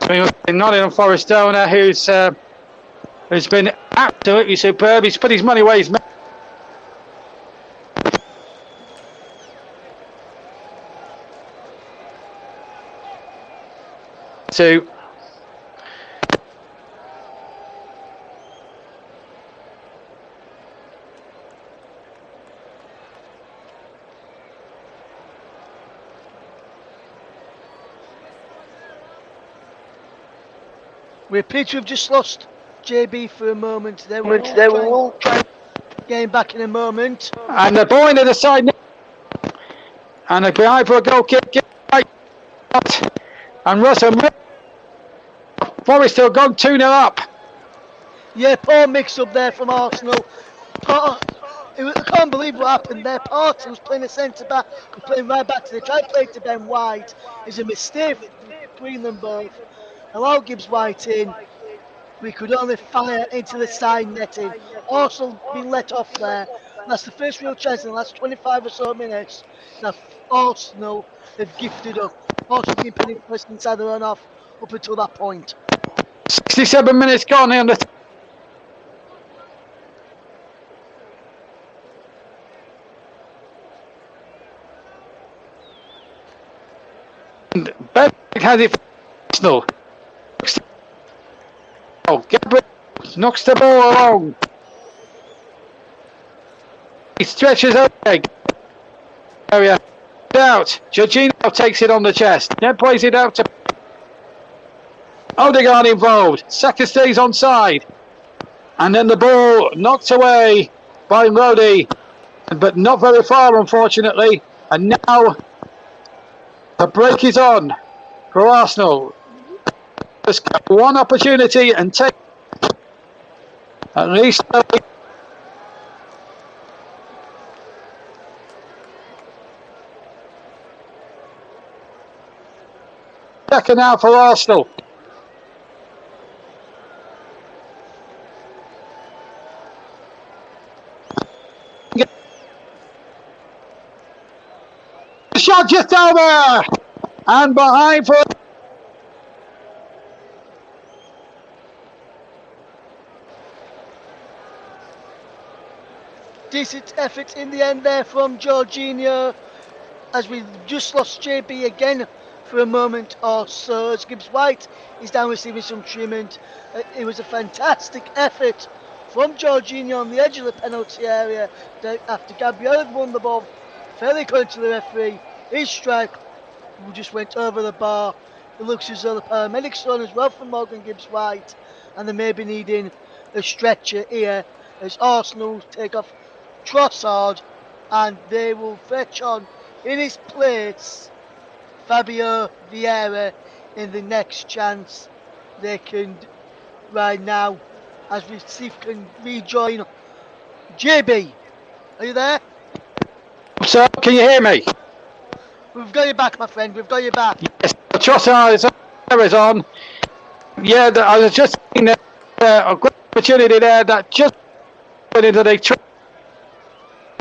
Yeah, Nottingham Forest owner who's been absolutely superb. He's put his money where he's made. To we appear to have just lost JB for a moment there. We'll try getting back in a moment. And the ball into the side, and a behind for a goal kick. And Russell Forest still gone 2-0 up. Yeah, poor mix up there from Arsenal. I can't believe what happened there. Partey was playing a centre back and playing right back to the try to play to Ben White. It's a mistake between them both. Allow Gibbs White in. We could only fire into the side netting. Arsenal being let off there. That's the first real chance in the last 25 or so minutes that Arsenal have gifted up. Arsenal been putting place inside their own half up until that point. 67 minutes gone here on the Ben has it for Arsenal. Gabriel knocks the ball along. He stretches over. Area out. Jorginho takes it on the chest. Then plays it out to Odegaard involved. Saka stays onside. And then the ball knocked away by Rodi, but not very far, unfortunately. And now the break is on for Arsenal. Just got one opportunity and take at least. second now for Arsenal. Shot just over and behind for decent effort in the end there from Jorginho, as we just lost JB again for a moment or so, as Gibbs White is down receiving some treatment. It was a fantastic effort from Jorginho on the edge of the penalty area after Gabriel had won the ball fairly close to the referee. His strike just went over the bar. It looks as though the paramedics are on as well from Morgan Gibbs White, and they may be needing a stretcher here as Arsenal take off Trossard, and they will fetch on in his place Fabio Vieira in the next chance they can right now, as we see if we can rejoin. JB, are you there? So, can you hear me? We've got you back, my friend. We've got you back. Yes, Trossard is on. Yeah, I was just saying a good opportunity there that just went into the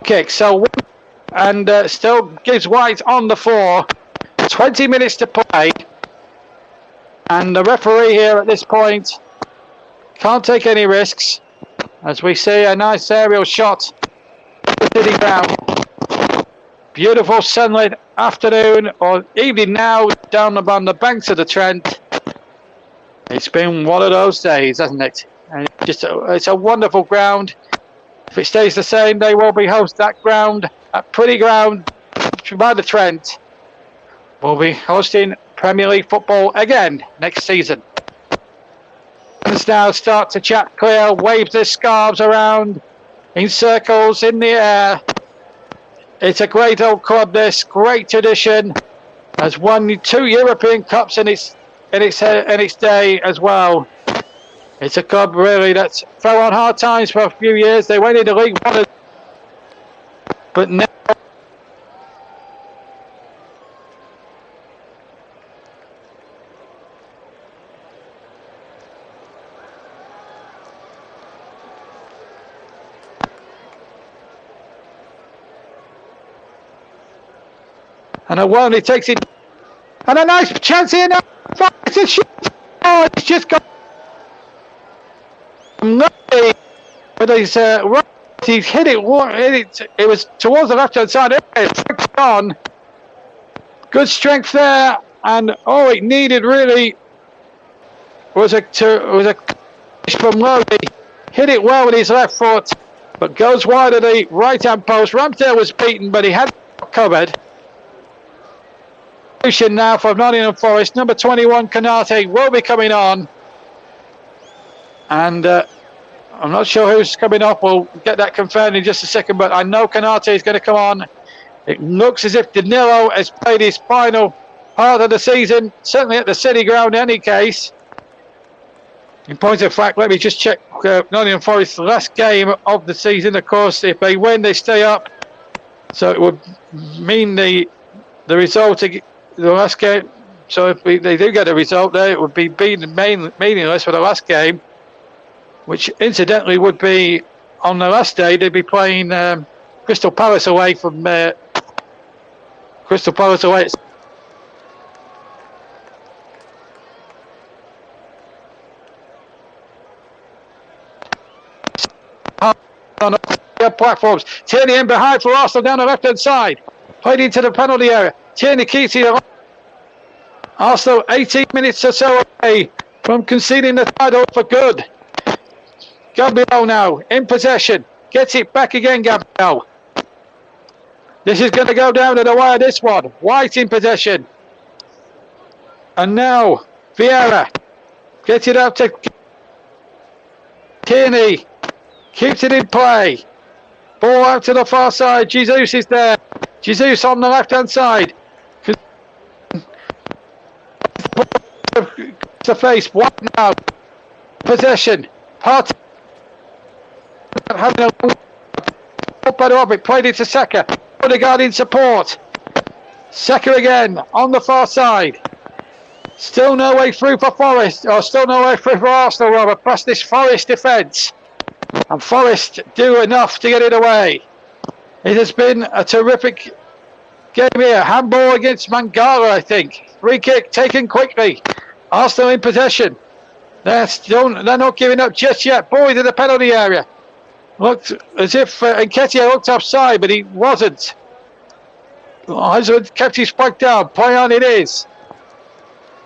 kick. So, and still gives White on the floor. 20 minutes to play, and the referee here at this point can't take any risks, as we see a nice aerial shot sitting ground. Beautiful sunlit afternoon or evening now down on the banks of the Trent. It's been one of those days, hasn't it? And it's a wonderful ground. If it stays the same, they will be host that ground, that pretty ground by the Trent. Will be hosting Premier League football again next season. Fans now start to chat clear, wave their scarves around in circles in the air. It's a great old club, this great tradition. Has won 2 European Cups in its day as well. It's a club really that's fell on hard times for a few years. They went into League One, but now. And a one, he takes it, and a nice chance here now. Oh, it's just got lucky with his right. He's hit it. It was towards the left-hand side. It's on. Good strength there, and all it needed really was a from Lodi. Hit it well with his left foot, but goes wide of the right-hand post. Ramsdale was beaten, but he had covered. Now for Nottingham Forest, number 21 Canate will be coming on, and I'm not sure who's coming off. We'll get that confirmed in just a second, but I know Canate is going to come on. It looks as if Danilo has played his final part of the season, certainly at the City Ground in any case. In point of fact, let me just check Nottingham Forest's last game of the season. Of course, if they win, they stay up, so it would mean the result the last game. So if they do get a result there, it would be meaningless for the last game, which incidentally would be on the last day. They'd be playing Crystal Palace away from Crystal Palace away. On the platforms. Tierney in behind for Arsenal down the left-hand side. Played into the penalty area. Tierney keeps it. Arsenal 18 minutes or so away from conceding the title for good. Gabriel now in possession. Gets it back again, Gabriel. This is going to go down to the wire, this one. White in possession. And now Vieira gets it out to Tierney. Keeps it in play. Ball out to the far side. Jesus is there. Jesus on the left-hand side. The face. What now? Possession. Part. Having a better of it. Played it to Saka. Odegaard in support. Saka again on the far side. Still no way through for Forest, or still no way through for Arsenal, rather, past this Forest defence. And Forest do enough to get it away. It has been a terrific game here. Handball against Mangala, I think. Free kick taken quickly. Arsenal in possession. They're not giving up just yet. Boy to the penalty area. Looked as if Nketiah looked offside, but he wasn't. Husband kept his flag down. Play on it is.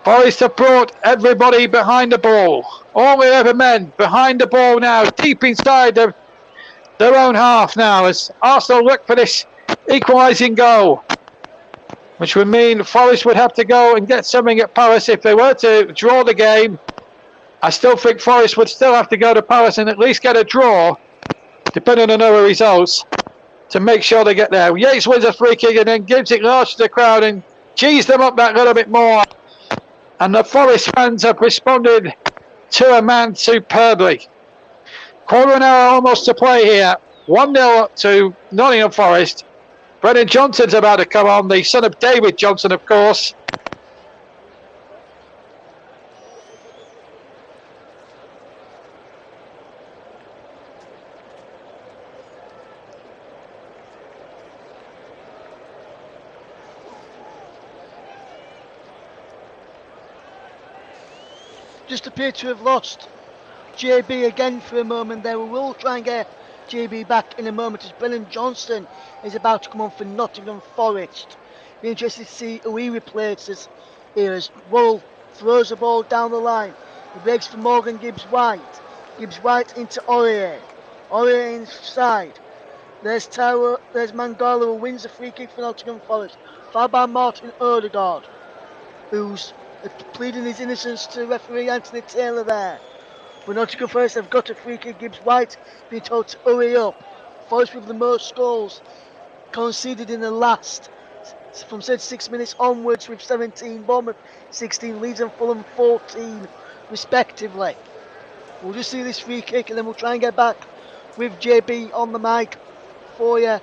Forest have brought everybody behind the ball. All the 11 men behind the ball now, deep inside their own half now, as Arsenal look for this equalising goal, which would mean Forest would have to go and get something at Palace if they were to draw the game. I still think Forest would still have to go to Palace and at least get a draw, depending on other results, to make sure they get there. Yates wins a free kick and then gives it large to the crowd and cheese them up that little bit more. And the Forest fans have responded to a man superbly. Quarter of an hour almost to play here. 1-0 to Nottingham Forest. Brennan Johnson's about to come on, the son of David Johnson, of course. Just appear to have lost JB again for a moment there. We will try and get JB back in a moment as Brennan Johnson is about to come on for Nottingham Forest. Be interested to see who he replaces here as Worrell throws the ball down the line. He breaks for Morgan Gibbs-White. Gibbs-White into Aurier. Aurier inside. There's Mangala who wins the free kick for Nottingham Forest. Fouled by Martin Odegaard, who's pleading his innocence to referee Anthony Taylor there. But Nottingham Forest have got a free kick. Gibbs-White being told to hurry up. Forest with the most goals conceded in the last, from 36 minutes onwards, with 17. Bournemouth 16, Leeds and Fulham 14 respectively. We'll just see this free kick and then we'll try and get back with JB on the mic for you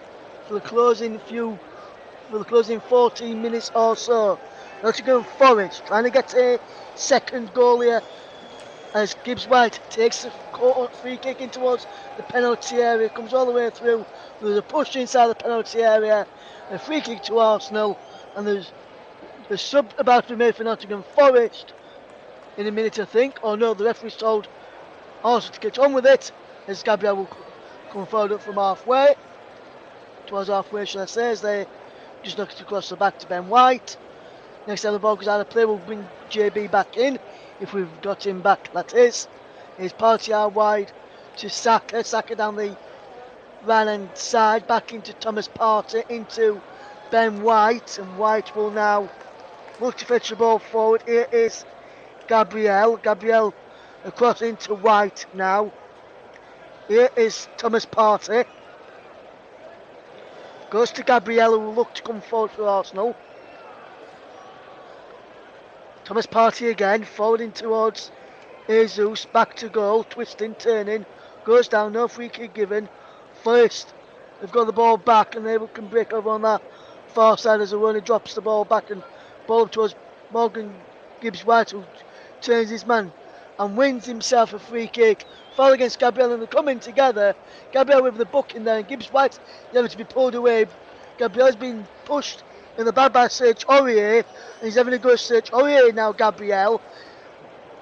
for the closing 14 minutes or so. Nottingham Forest trying to get a second goal here as Gibbs-White takes the free kick in towards the penalty area, comes all the way through. There's a push inside the penalty area, a free kick to Arsenal, and there's a sub about to be made for Nottingham Forest in a minute, I think. Oh no, the referee's told Arsenal to get on with it as Gabriel will come forward up from halfway. Towards halfway, shall I say, as they just knocked it across the back to Ben White. Next time the ball goes out of play, we'll bring JB back in. If we've got him back, that is. Here's Partey out wide to Saka. Saka down the right-hand side, back into Thomas Partey, into Ben White. And White will now look to fetch the ball forward. Here is Gabriel. Gabriel across into White now. Here is Thomas Partey. Goes to Gabriel, who will look to come forward for Arsenal. Thomas Partey again, forward in towards Jesus, back to goal, twisting, turning, goes down, no free kick given. First, they've got the ball back and they can break over on that far side as Aroni drops the ball back and ball up towards Morgan Gibbs-White, who turns his man and wins himself a free kick. Foul against Gabriel and they're coming together. Gabriel with the book in there and Gibbs-White having to be pulled away. Gabriel's been pushed in the back by Serge Aurier, and he's having a go at Serge Aurier now, Gabriel.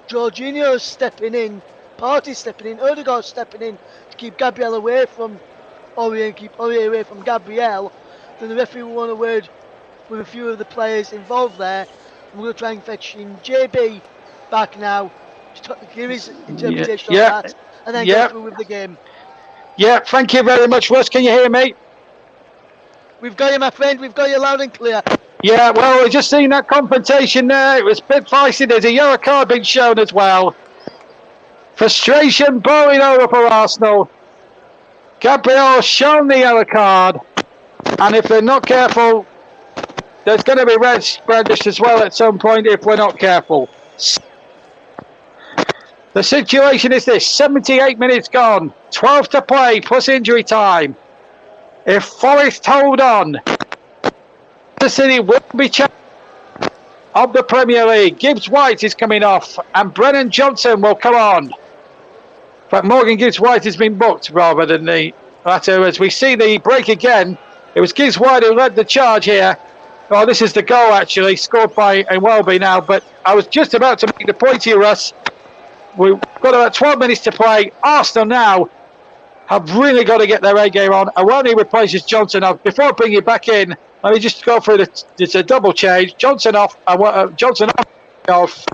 Jorginho's stepping in, Partey's stepping in, Odegaard's stepping in to keep Gabriel away from Aurier and keep Aurier away from Gabriel. Then the referee will want a word with a few of the players involved there. And we're going to try and fetch in JB back now to give his interpretation of that, and then go through with the game. Yeah, thank you very much, Russ. Can you hear me? We've got you, my friend. We've got you loud and clear. Yeah, well, we've just seen that confrontation there. It was a bit feisty. There's a yellow card being shown as well. Frustration boiling over for Arsenal. Gabriel shown the yellow card. And if they're not careful, there's going to be reds brandished as well at some point if we're not careful. The situation is this. 78 minutes gone. 12 to play plus injury time. If Forest hold on, the City will be challenged. of the Premier League. Gibbs White is coming off, and Brennan Johnson will come on. But Morgan Gibbs White has been booked rather than the latter. As we see the break again, it was Gibbs White who led the charge here. Oh, this is the goal actually, scored by Welby now. But I was just about to make the point here, Russ. We've got about 12 minutes to play. Arsenal now have really got to get their A game on. Awani replaces Johnson off. Before I bring you back in, let me just go through it's a double change. Johnson off, Johnson off,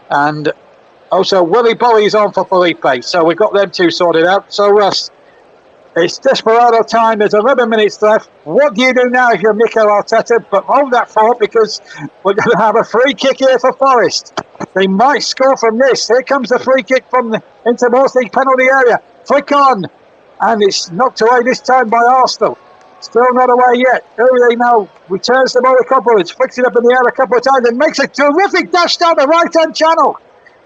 and also Willie Bolly is on for Felipe. So we've got them two sorted out. So Russ, it's desperado time. There's 11 minutes left. What do you do now if you're Mikel Arteta? But hold that thought, because we're going to have a free kick here for Forest. They might score from this. Here comes the free kick from the into penalty area. Flick on, and it's knocked away this time by Arsenal. Still not away yet. Uribe now returns the ball a couple. It's flicks it up in the air a couple of times and makes a terrific dash down the right-hand channel.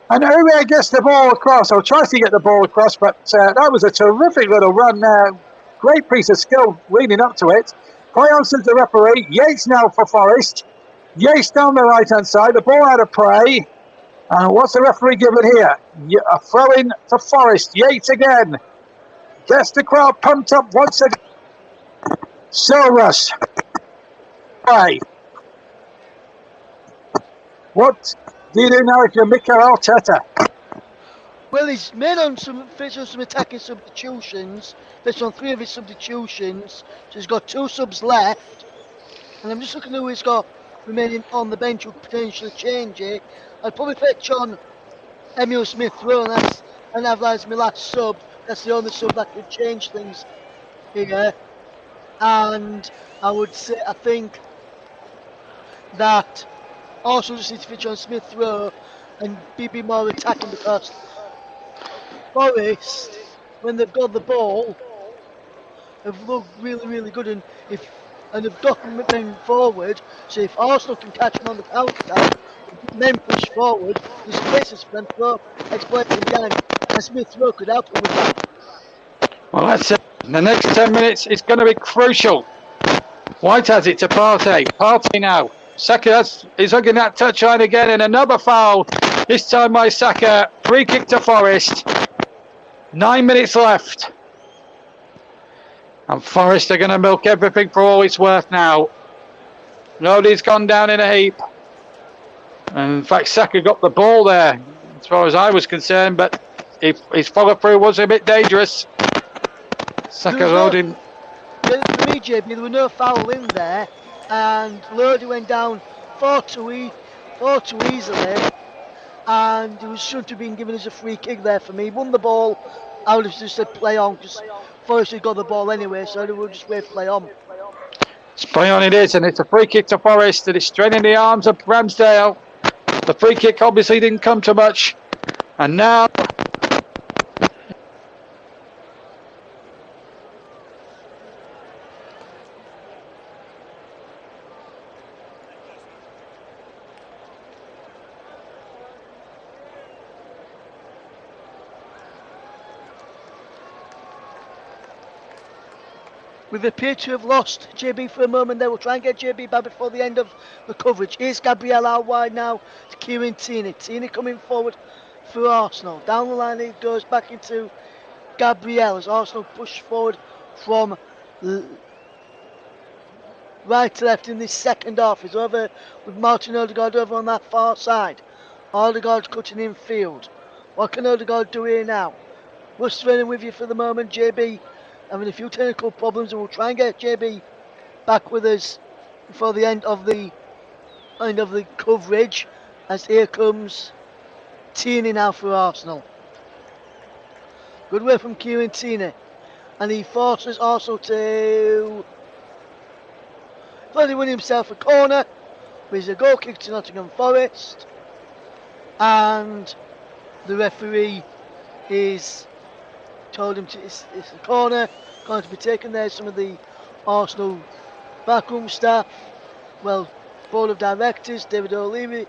And Uribe gets the ball across, or tries to get the ball across, but that was a terrific little run there. Great piece of skill leading up to it. Play on since the referee. Yates now for Forest. Yates down the right-hand side. The ball out of play. And what's the referee giving here? A throw in to Forest. Yates again. Gets the crowd pumped up once again. So, Russ. Play. What do you do now if you're Mikel Arteta? Well, he's made on some attacking substitutions. Based on 3 of his substitutions. So he's got 2 subs left. And I'm just looking at who he's got remaining on the bench who could potentially change it. I'd probably fetch on Emil Smith-Rowe, and have that as my last sub. That's the only sub that could change things here. And I would say, I think that also just need to fetch on Smith-Rowe and be more attacking, because Forest, when they've got the ball, have looked really, really good, and they've got men forward. So if Arsenal can catch them on the counter, men push forward, there's places for them to go, exploiting behind, and Smith-Rowe could help them with that. Well, that's it. The next 10 minutes is going to be crucial. White has it to Partey. Partey now. Saka is hugging that touchline again, and another foul. This time by Saka. Free kick to Forest. 9 minutes left. And Forest are going to milk everything for all it's worth now. Nobody's gone down in a heap. And in fact, Saka got the ball there, as far as I was concerned, but his follow-through was a bit dangerous. Saka rode him. For me, JB, there was no foul in there, and Lodi went down far too easily, and it shouldn't have been given as a free kick there for me. He won the ball. I would have just said play on, because Forest had got the ball anyway, so they would just wait play on. It's play on it is, and it's a free kick to Forest, and it's straight in the arms of Ramsdale. The free kick obviously didn't come to much, and now We appear to have lost JB for a moment there. We'll try and get JB back before the end of the coverage. Here's Gabriel out wide now to Kieran Tierney. Tierney coming forward for Arsenal. Down the line it goes back into Gabriel as Arsenal push forward from right to left in this second half. He's over with Martin Odegaard over on that far side. Odegaard cutting in field. What can Odegaard do here now? Russ running with you for the moment, JB. Having a few technical problems, and we'll try and get JB back with us before the end of the coverage. As here comes Tierney now for Arsenal. Good work from Kieran Tierney, and he forces Arsenal to bloody win himself a corner. There's a goal kick to Nottingham Forest, and the referee is told him it's a corner going to be taken there. Some of the Arsenal backroom staff, well, board of directors, David O'Leary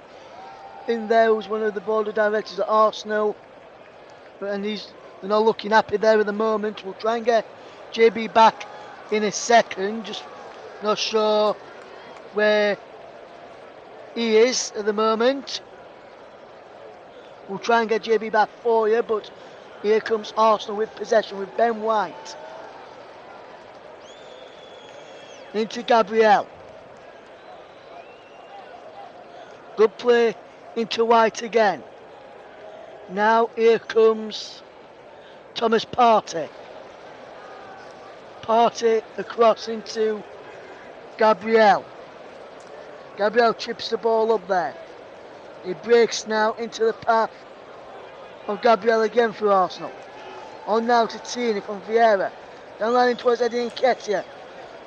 in there, who's one of the board of directors at Arsenal, and they're not looking happy there at the moment. We'll try and get JB back in a second, just not sure where He is at the moment. We'll try and get JB back for you, but here comes Arsenal with possession with Ben White. Into Gabriel. Good play into White again. Now here comes Thomas Partey. Partey across into Gabriel. Gabriel chips the ball up there. He breaks now into the path of Gabriel again for Arsenal. On now to Tierney from Vieira. Down line towards Eddie Nketiah.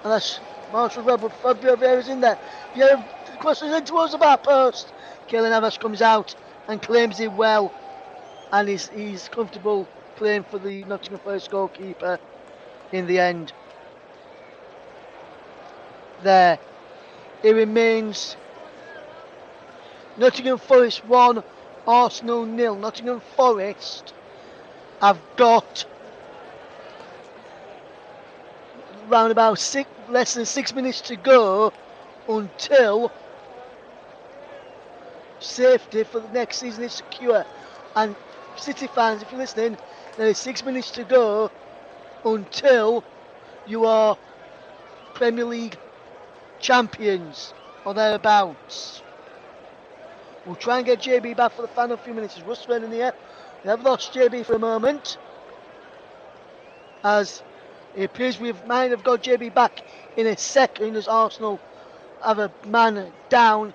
And that's Marshall Rebel. Fabio Vieira's in there. Vieira crosses in towards the back post. Keylor Navas comes out and claims it well. And he's comfortable playing for the Nottingham Forest goalkeeper in the end. There. It remains Nottingham Forest 1, Arsenal 0. Nottingham Forest have got round about less than 6 minutes to go until safety for the next season is secure. And City fans, if you're listening, there is 6 minutes to go until you are Premier League champions or thereabouts. We'll try and get JB back for the final few minutes. As Russ running here, we have lost JB for a moment, as it appears we might have got JB back in a second, as Arsenal have a man down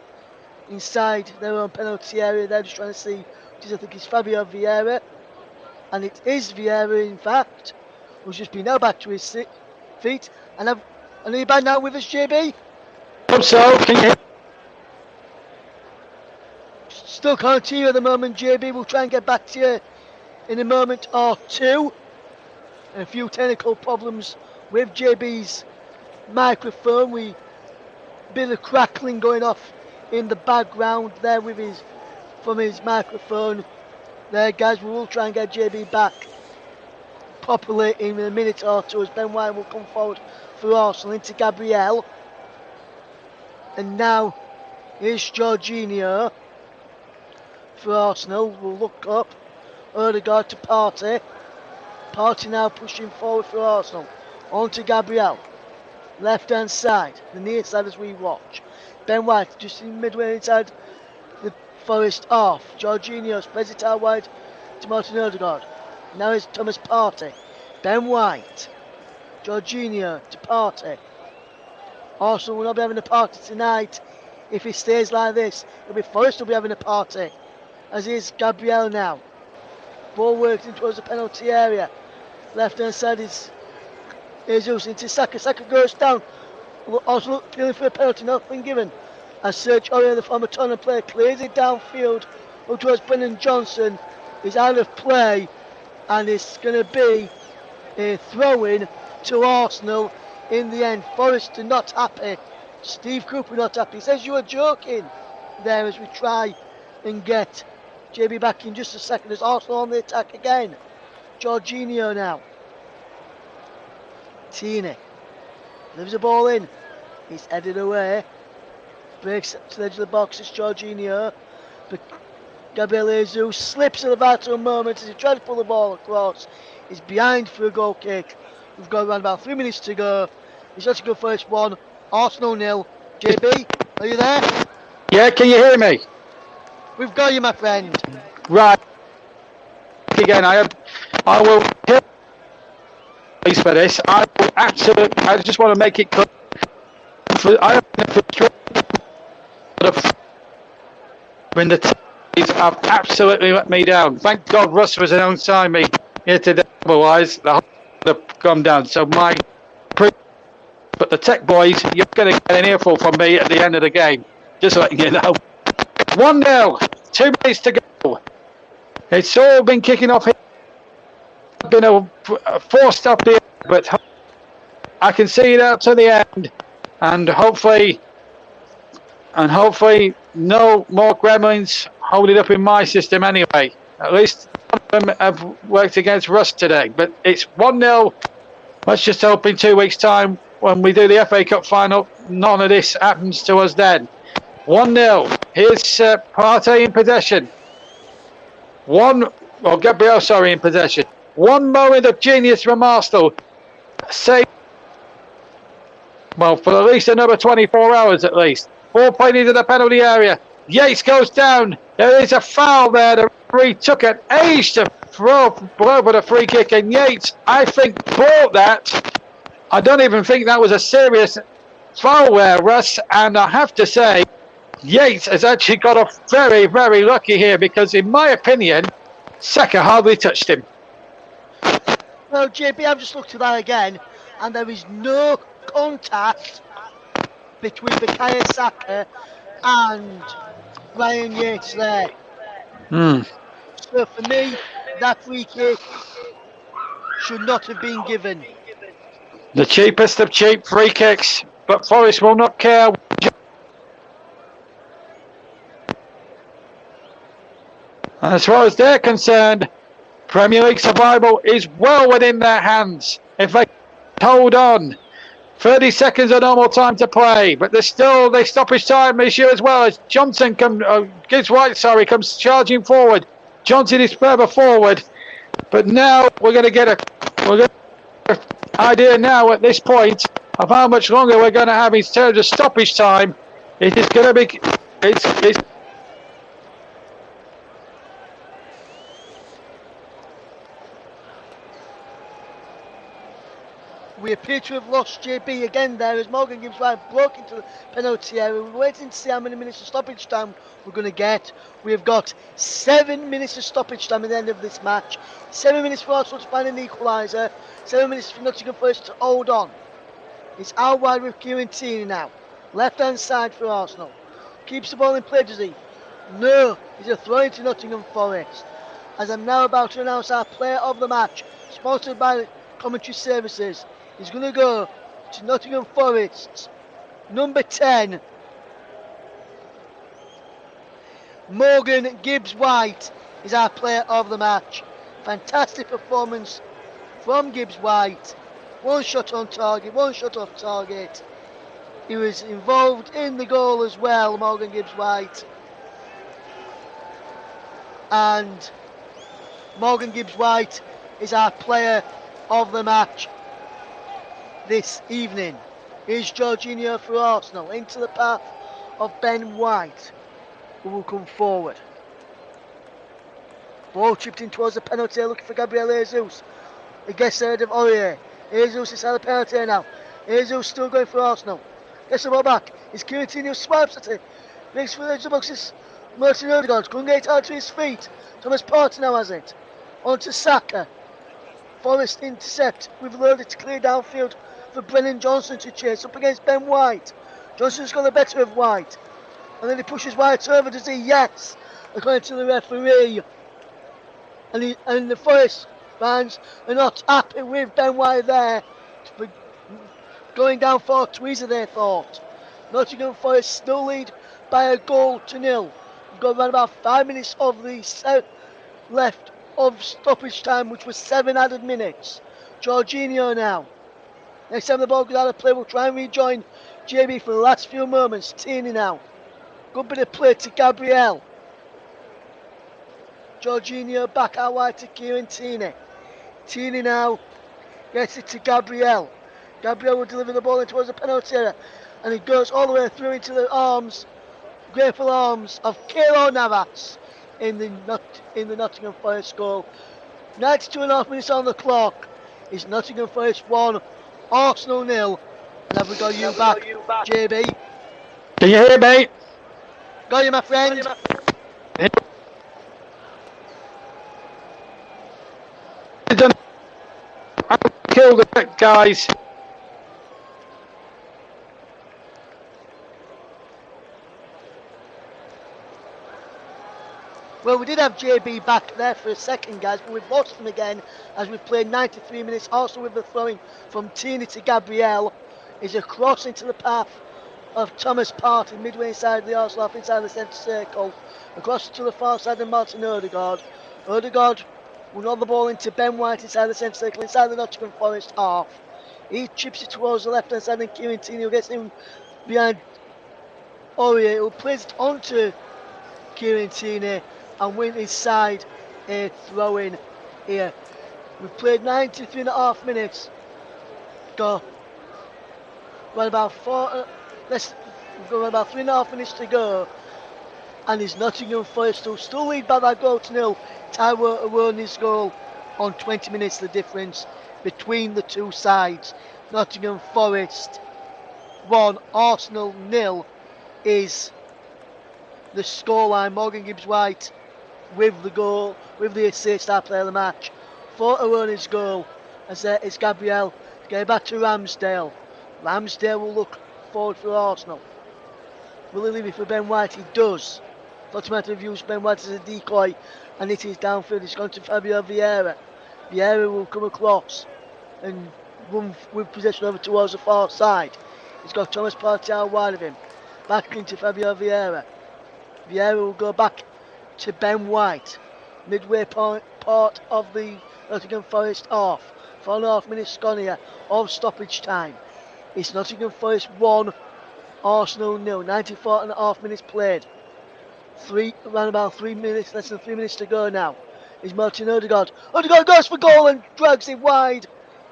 inside their own penalty area. They're just trying to see, which is, I think it's Fabio Vieira, and it is Vieira in fact, who's just been now back to his feet. And are you back now with us, JB? Hope so. Can you hear? Still can't hear you at the moment, JB. We'll try and get back to you in a moment or two. And a few technical problems with JB's microphone. Bit of crackling going off in the background there from his microphone. There, guys, we will try and get JB back properly in a minute or two, as Ben White will come forward for Arsenal into Gabriel. And now here's Jorginho for Arsenal. We'll look up. Odegaard to Partey. Partey now pushing forward for Arsenal. On to Gabriel. Left hand side. The near side as we watch. Ben White just in midway inside the Forest off. Jorginho spreads it out wide to Martin Odegaard. Now it's Thomas Partey. Ben White. Jorginho to Partey. Arsenal will not be having a party tonight if it stays like this. It'll be Forest will be having a party, as is Gabriel now. Ball worked in towards the penalty area. Left hand side is Jesus into Saka. Saka goes down. Arsenal feeling for a penalty, nothing given. As Serge Aurier, the former Tottenham player, clears it downfield up towards Brennan Johnson. He's out of play, and it's going to be a throw-in to Arsenal. In the end, Forest are not happy. Steve Cooper not happy. He says you were joking there, as we try and get JB back in just a second, as Arsenal on the attack again. Jorginho now. Tierney leaves the ball in. He's headed away. Breaks to the edge of the box. It's Jorginho. But Gabriel Jesus slips at the vital moment as he tries to pull the ball across. He's behind for a goal kick. We've got around about 3 minutes to go. It's got to go first 1. Arsenal 0. JB, are you there? Yeah, can you hear me? We've got you, my friend. Right. Again, I will hear for this. I just want to make it clear. When the teams have absolutely let me down. Thank God Russ was alongside me here today. Otherwise, the whole would have gone down. So but the tech boys, you're going to get an earful from me at the end of the game. Just letting you know. 1-0. 2 minutes to go. It's all been kicking off here. Been a forced up here, but I can see it out to the end, and hopefully no more gremlins hold it up in my system anyway. At least some of them have worked against Russ today, but it's 1-0. Let's just hope in 2 weeks' time when we do the FA Cup final, none of this happens to us then. 1-0. Here's Partey in possession. Gabriel, sorry, in possession. One moment of genius from Arsenal. Save, well, for at least another 24 hours at least. Ball played into the penalty area. Yates goes down. There is a foul there. The referee took an age to blow for the free kick, and Yates, I think, bought that. I don't even think that was a serious foul there, Russ, and I have to say, Yates has actually got off very, very lucky here because, in my opinion, Saka hardly touched him. Well, JB, I've just looked at that again, and there is no contact between Bukayo Saka and Ryan Yates there. So for me, that free kick should not have been given. The cheapest of cheap free kicks, but Forest will not care. As far as they're concerned, Premier League survival is well within their hands. If they hold on, 30 seconds of normal time to play, but there's still the stoppage time issue as well as Gibbs White comes charging forward. Johnson is further forward, but now we're going to get an idea now at this point of how much longer we're going to have in terms of stoppage time. It is going to be it's We appear to have lost JB again there as Morgan Gibbs White broke into the penalty area. We're waiting to see how many minutes of stoppage time we're going to get. We have got 7 minutes of stoppage time at the end of this match. 7 minutes for Arsenal to find an equaliser. 7 minutes for Nottingham Forest to hold on. It's out wide with Kieran Tierney now. Left hand side for Arsenal. Keeps the ball in play, does he? No, he's a throw into Nottingham Forest. As I'm now about to announce our player of the match, sponsored by Commentary Services. He's going to go to Nottingham Forest, number 10, Morgan Gibbs White is our player of the match. Fantastic performance from Gibbs White. One shot on target, one shot off target. He was involved in the goal as well, Morgan Gibbs White. And Morgan Gibbs White is our player of the match this evening. Here's Jorginho for Arsenal into the path of Ben White, who will come forward. Ball chipped in towards the penalty, looking for Gabriel Jesus. He gets ahead of Aurier. Jesus inside the penalty now. Jesus still going for Arsenal. Gets the ball back. It's Kieran Tierney who swipes at it. Makes for the edge of the boxes. Martin Odegaard couldn't get out to his feet. Thomas Partey now has it. On to Saka. Forest intercept. We've loaded to clear downfield for Brennan Johnson to chase up against Ben White. Johnson's got the better of White. And then he pushes White over, does he? Yes, according to the referee. And the Forest fans are not happy with Ben White there. Going down 4-2, they thought. Nottingham Forest still lead by a goal to nil. We've got around about 5 minutes of the left of stoppage time, which was 7 added minutes. Jorginho now. Next time the ball goes out of play, we'll try and rejoin JB for the last few moments. Tierney now. Good bit of play to Gabriel. Jorginho back out wide to Kieran Tierney. Tierney now gets it to Gabriel. Gabriel will deliver the ball in towards the penalty area. And it goes all the way through into the arms, grateful arms of Keylor Navas in the Nottingham Forest goal. 92.5 minutes on the clock. It's Nottingham Forest 1, Arsenal 0. And have we got you back, JB? Can you hear me? Got you, my friend. Kill the guys. Well, we did have JB back there for a second, guys, but we've lost him again as we've played 93 minutes. Also with the throwing from Tierney to Gabriel is a cross into the path of Thomas Partey, midway inside the Arsenal, inside the centre circle. Across to the far side of Martin Odegaard. Odegaard will knock the ball into Ben White inside the centre circle, inside the Nottingham Forest half. He chips it towards the left hand side and Kieran Tierney gets in behind Aurier, who placed onto Kieran Tierney and win his side a throw-in here. We've played 93.5 minutes. Go. Well, about we've got about 3.5 minutes to go. And it's Nottingham Forest who still lead by that goal to nil. Taiwo Awoni's goal on 20 minutes, the difference between the two sides. Nottingham Forest 1, Arsenal 0 is the scoreline. Morgan Gibbs-White with the goal, with the assist, our player of the match. For Awoni's goal, as it's Gabriel. Get back to Ramsdale. Ramsdale will look forward for Arsenal. Will he leave it for Ben White? He does. Automatically views Ben White as a decoy, and it is downfield. It's gone to Fabio Vieira. Vieira will come across and run with possession over towards the far side. He's got Thomas Partey wide of him. Back into Fabio Vieira. Vieira will go back to Ben White. Midway part of the Nottingham Forest half. 4.5 minutes gone here of stoppage time. It's Nottingham Forest 1, Arsenal 0. 94.5 minutes played. Around about 3 minutes, less than 3 minutes to go now. Is Martin Odegaard. Odegaard goes for goal and drags it wide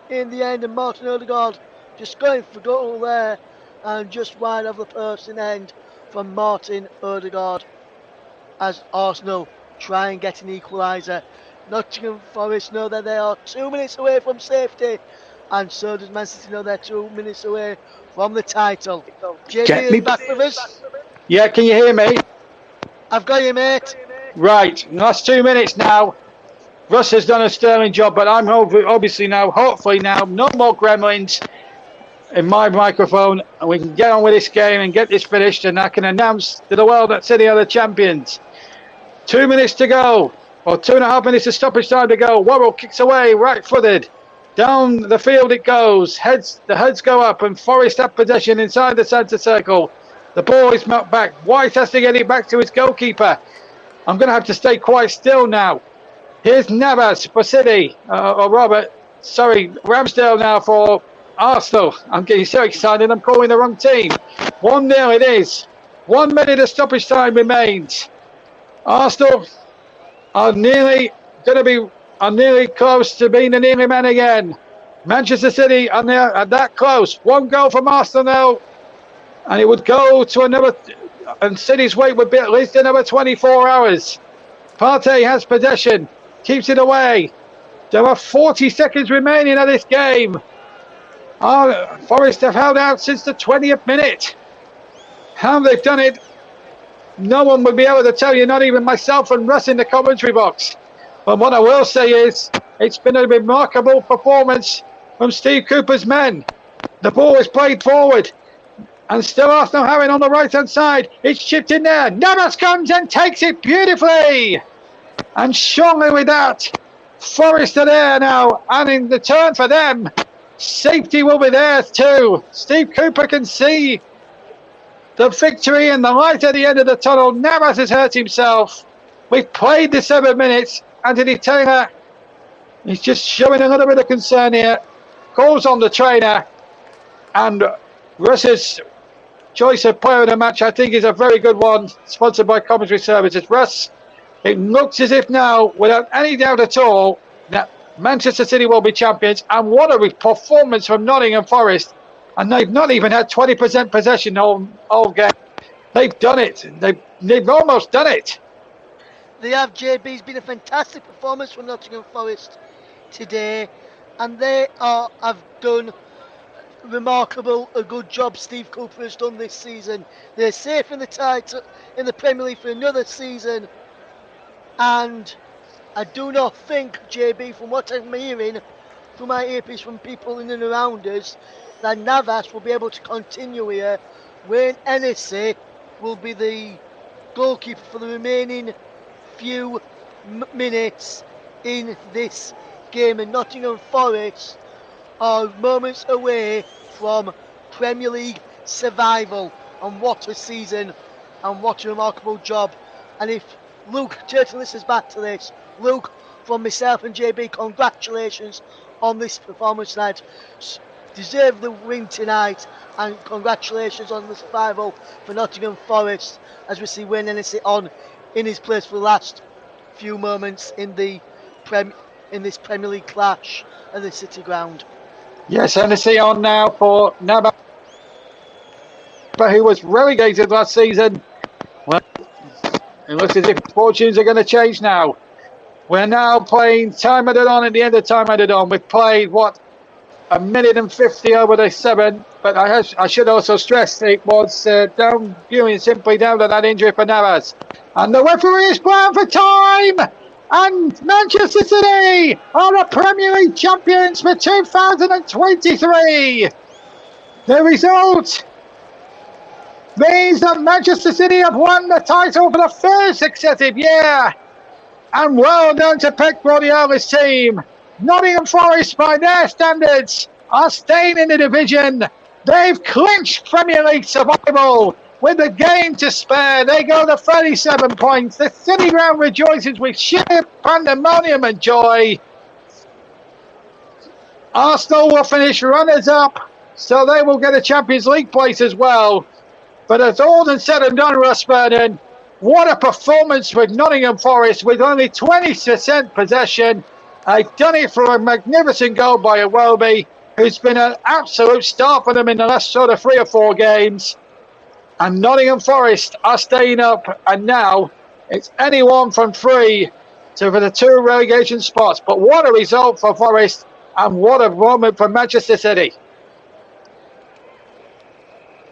in the end. And Martin Odegaard just going for goal there and just wide of the post in end from Martin Odegaard as Arsenal try and get an equaliser. Nottingham Forest know that they are 2 minutes away from safety, and so does Man City know they're 2 minutes away from the title. JB, are you back with us? Yeah, can you hear me? I've got you, mate. Right, last 2 minutes now. Russ has done a sterling job, but I'm obviously now, hopefully now, no more gremlins in my microphone, and we can get on with this game and get this finished, and I can announce to the world that City are the champions. 2 minutes to go, or 2.5 minutes of stoppage time to go. Worrell kicks away, right-footed. Down the field it goes. The heads go up, and Forest have possession inside the centre circle. The ball is knocked back. White has to get it back to his goalkeeper. I'm going to have to stay quite still now. Here's Navas for City, Ramsdale now for Arsenal. I'm getting so excited, I'm calling the wrong team. 1-0 it is. 1 minute of stoppage time remains. Arsenal are nearly close to being the nearly man again. Manchester City are that close. One goal from Arsenal now, and it would go to another, and City's wait would be at least another 24 hours. Partey has possession, keeps it away. There are 40 seconds remaining of this game. Forest have held out since the 20th minute. How they've done it, no one would be able to tell you, not even myself and Russ in the commentary box. But what I will say is, it's been a remarkable performance from Steve Cooper's men. The ball is played forward, and still Arsenal have it on the right-hand side. It's chipped in there. Navas comes and takes it beautifully. And surely with that, Forest are there now, and in the turn for them, safety will be there too. Steve Cooper can see the victory and the light at the end of the tunnel. Navas has hurt himself. We've played the 7 minutes. Anthony Taylor is just showing a little bit of concern here. Calls on the trainer, and Russ's choice of player of the match, I think, is a very good one, sponsored by Commentary Services. Russ, it looks as if now, without any doubt at all, that Manchester City will be champions. And what a performance from Nottingham Forest. And they've not even had 20% possession all game. They've done it. They've almost done it. They have, JB. It's been a fantastic performance from Nottingham Forest today, and they have done a good job Steve Cooper has done this season. They're safe in the title in the Premier League for another season, and I do not think, JB, from what I'm hearing through my earpiece from people in and around us, that Navas will be able to continue here. Wayne Hennessy will be the goalkeeper for the remaining few minutes in this game, and Nottingham Forest are moments away from Premier League survival. And what a season, and what a remarkable job. And if Luke Turton listens back to this, Luke, from myself and JB, congratulations on this performance tonight. deserve the win tonight, and congratulations on the survival for Nottingham Forest, as we see Wayne Hennessy on in his place for the last few moments in this Premier League clash at the City Ground. Yes, Hennessy on now for Naba, who was relegated last season. Well, it looks as if fortunes are going to change now. We're now playing time added on at the end of time added on. We've played, what, a minute and 50 over the 7, but I should also stress it was down, viewing simply down to that injury for Navas. And the referee is blown for time! And Manchester City are the Premier League champions for 2023! The result means that Manchester City have won the title for the first successive year. And well done to Pep Guardiola's team. Nottingham Forest, by their standards, are staying in the division. They've clinched Premier League survival with a game to spare. They go to 37 points. The City Ground rejoices with sheer pandemonium and joy. Arsenal will finish runners-up, so they will get a Champions League place as well. But as all and said and done, Russ Vernon, what a performance with Nottingham Forest with only 20% possession. They've done it for a magnificent goal by Iwobi, who's been an absolute star for them in the last sort of 3 or 4 games. And Nottingham Forest are staying up, and now it's anyone from 3 for the 2 relegation spots. But what a result for Forest, and what a moment for Manchester City.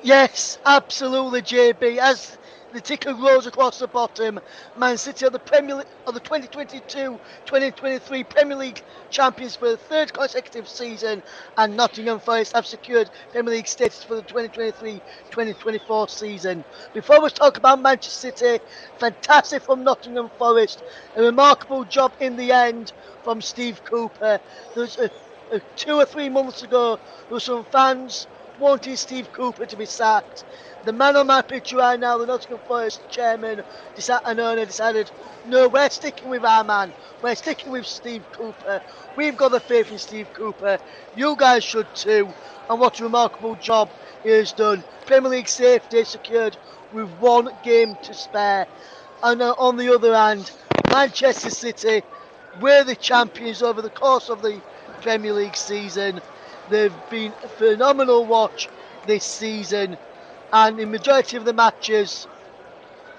Yes, absolutely, JB. As the ticker rolls across the bottom, Man City are the 2022-2023 Premier League champions for the 3rd consecutive season, and Nottingham Forest have secured Premier League status for the 2023-2024 season. Before we talk about Manchester City, fantastic from Nottingham Forest, a remarkable job in the end from Steve Cooper. There's 2 or 3 months ago, there were some fans wanting Steve Cooper to be sacked. The man on my picture right now, the Nottingham Forest chairman and owner, decided, no, we're sticking with our man. We're sticking with Steve Cooper. We've got the faith in Steve Cooper. You guys should too. And what a remarkable job he has done. Premier League safety secured with 1 game to spare. And on the other hand, Manchester City were the champions over the course of the Premier League season. They've been a phenomenal watch this season, and in majority of the matches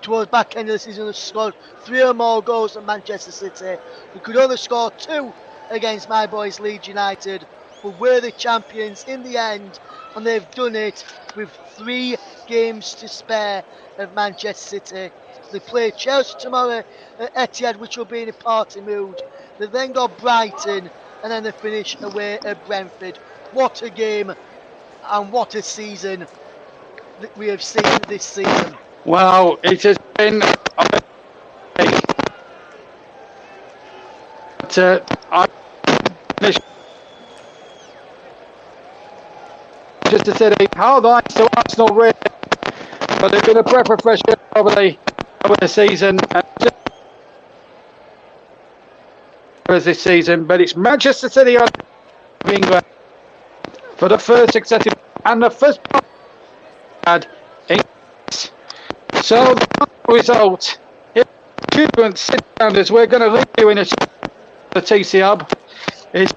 towards back end of the season, they've scored 3 or more goals than Manchester City. They could only score 2 against my boys Leeds United, but were the champions in the end, and they've done it with 3 games to spare of Manchester City. They play Chelsea tomorrow at Etihad, which will be in a party mood. They then got Brighton, and then they finish away at Brentford. What a game, and what a season that we have seen this season. Well, it has been Manchester City, how nice to Arsenal really, but they've been a breath of fresh air over the season. This season, but it's Manchester City of England for the first successive and the first had. So the result, sit down as we're going to leave you in the TC Hub, is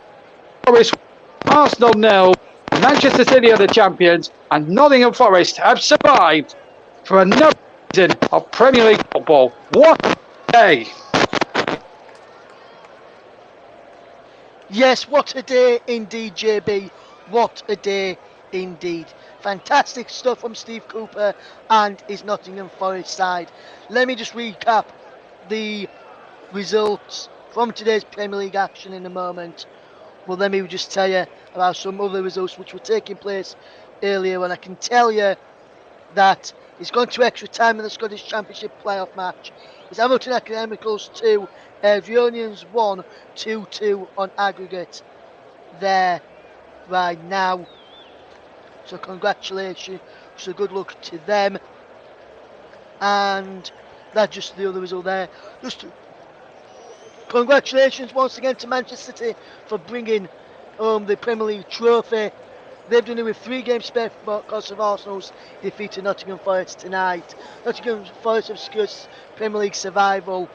Arsenal 0, Manchester City are the champions, and Nottingham Forest have survived for another season of Premier League football. What a day! Yes, what a day indeed, JB. What a day indeed. Fantastic stuff from Steve Cooper and his Nottingham Forest side. Let me just recap the results from today's Premier League action in a moment. Well, let me just tell you about some other results which were taking place earlier, and I can tell you that it's gone to extra time in the Scottish Championship playoff match. It's Hamilton Academicals 2, Avionians 1, 2-2 on aggregate there right now. So congratulations, so good luck to them. And that's just the other result there. Congratulations once again to Manchester City for bringing home the Premier League trophy. They've done it with 3 games spare because of Arsenal's defeat to Nottingham Forest tonight. Nottingham Forest have secured Premier League survival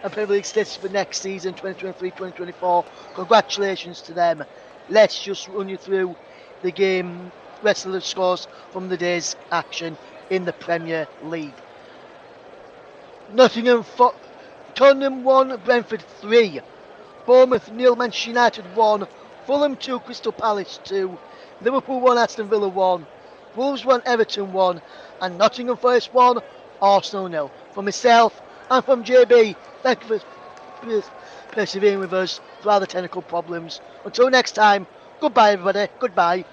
and Premier League status for next season, 2023-2024. Congratulations to them. Let's just run you through the game, rest of the scores from the day's action in the Premier League. Tottenham 1, Brentford 3. Bournemouth 0, Manchester United 1. Fulham 2, Crystal Palace 2. Liverpool 1, Aston Villa 1. Wolves 1, Everton 1. And Nottingham Forest 1, Arsenal 0. From myself and from JB, thank you for persevering with us through all the technical problems. Until next time, goodbye everybody, goodbye.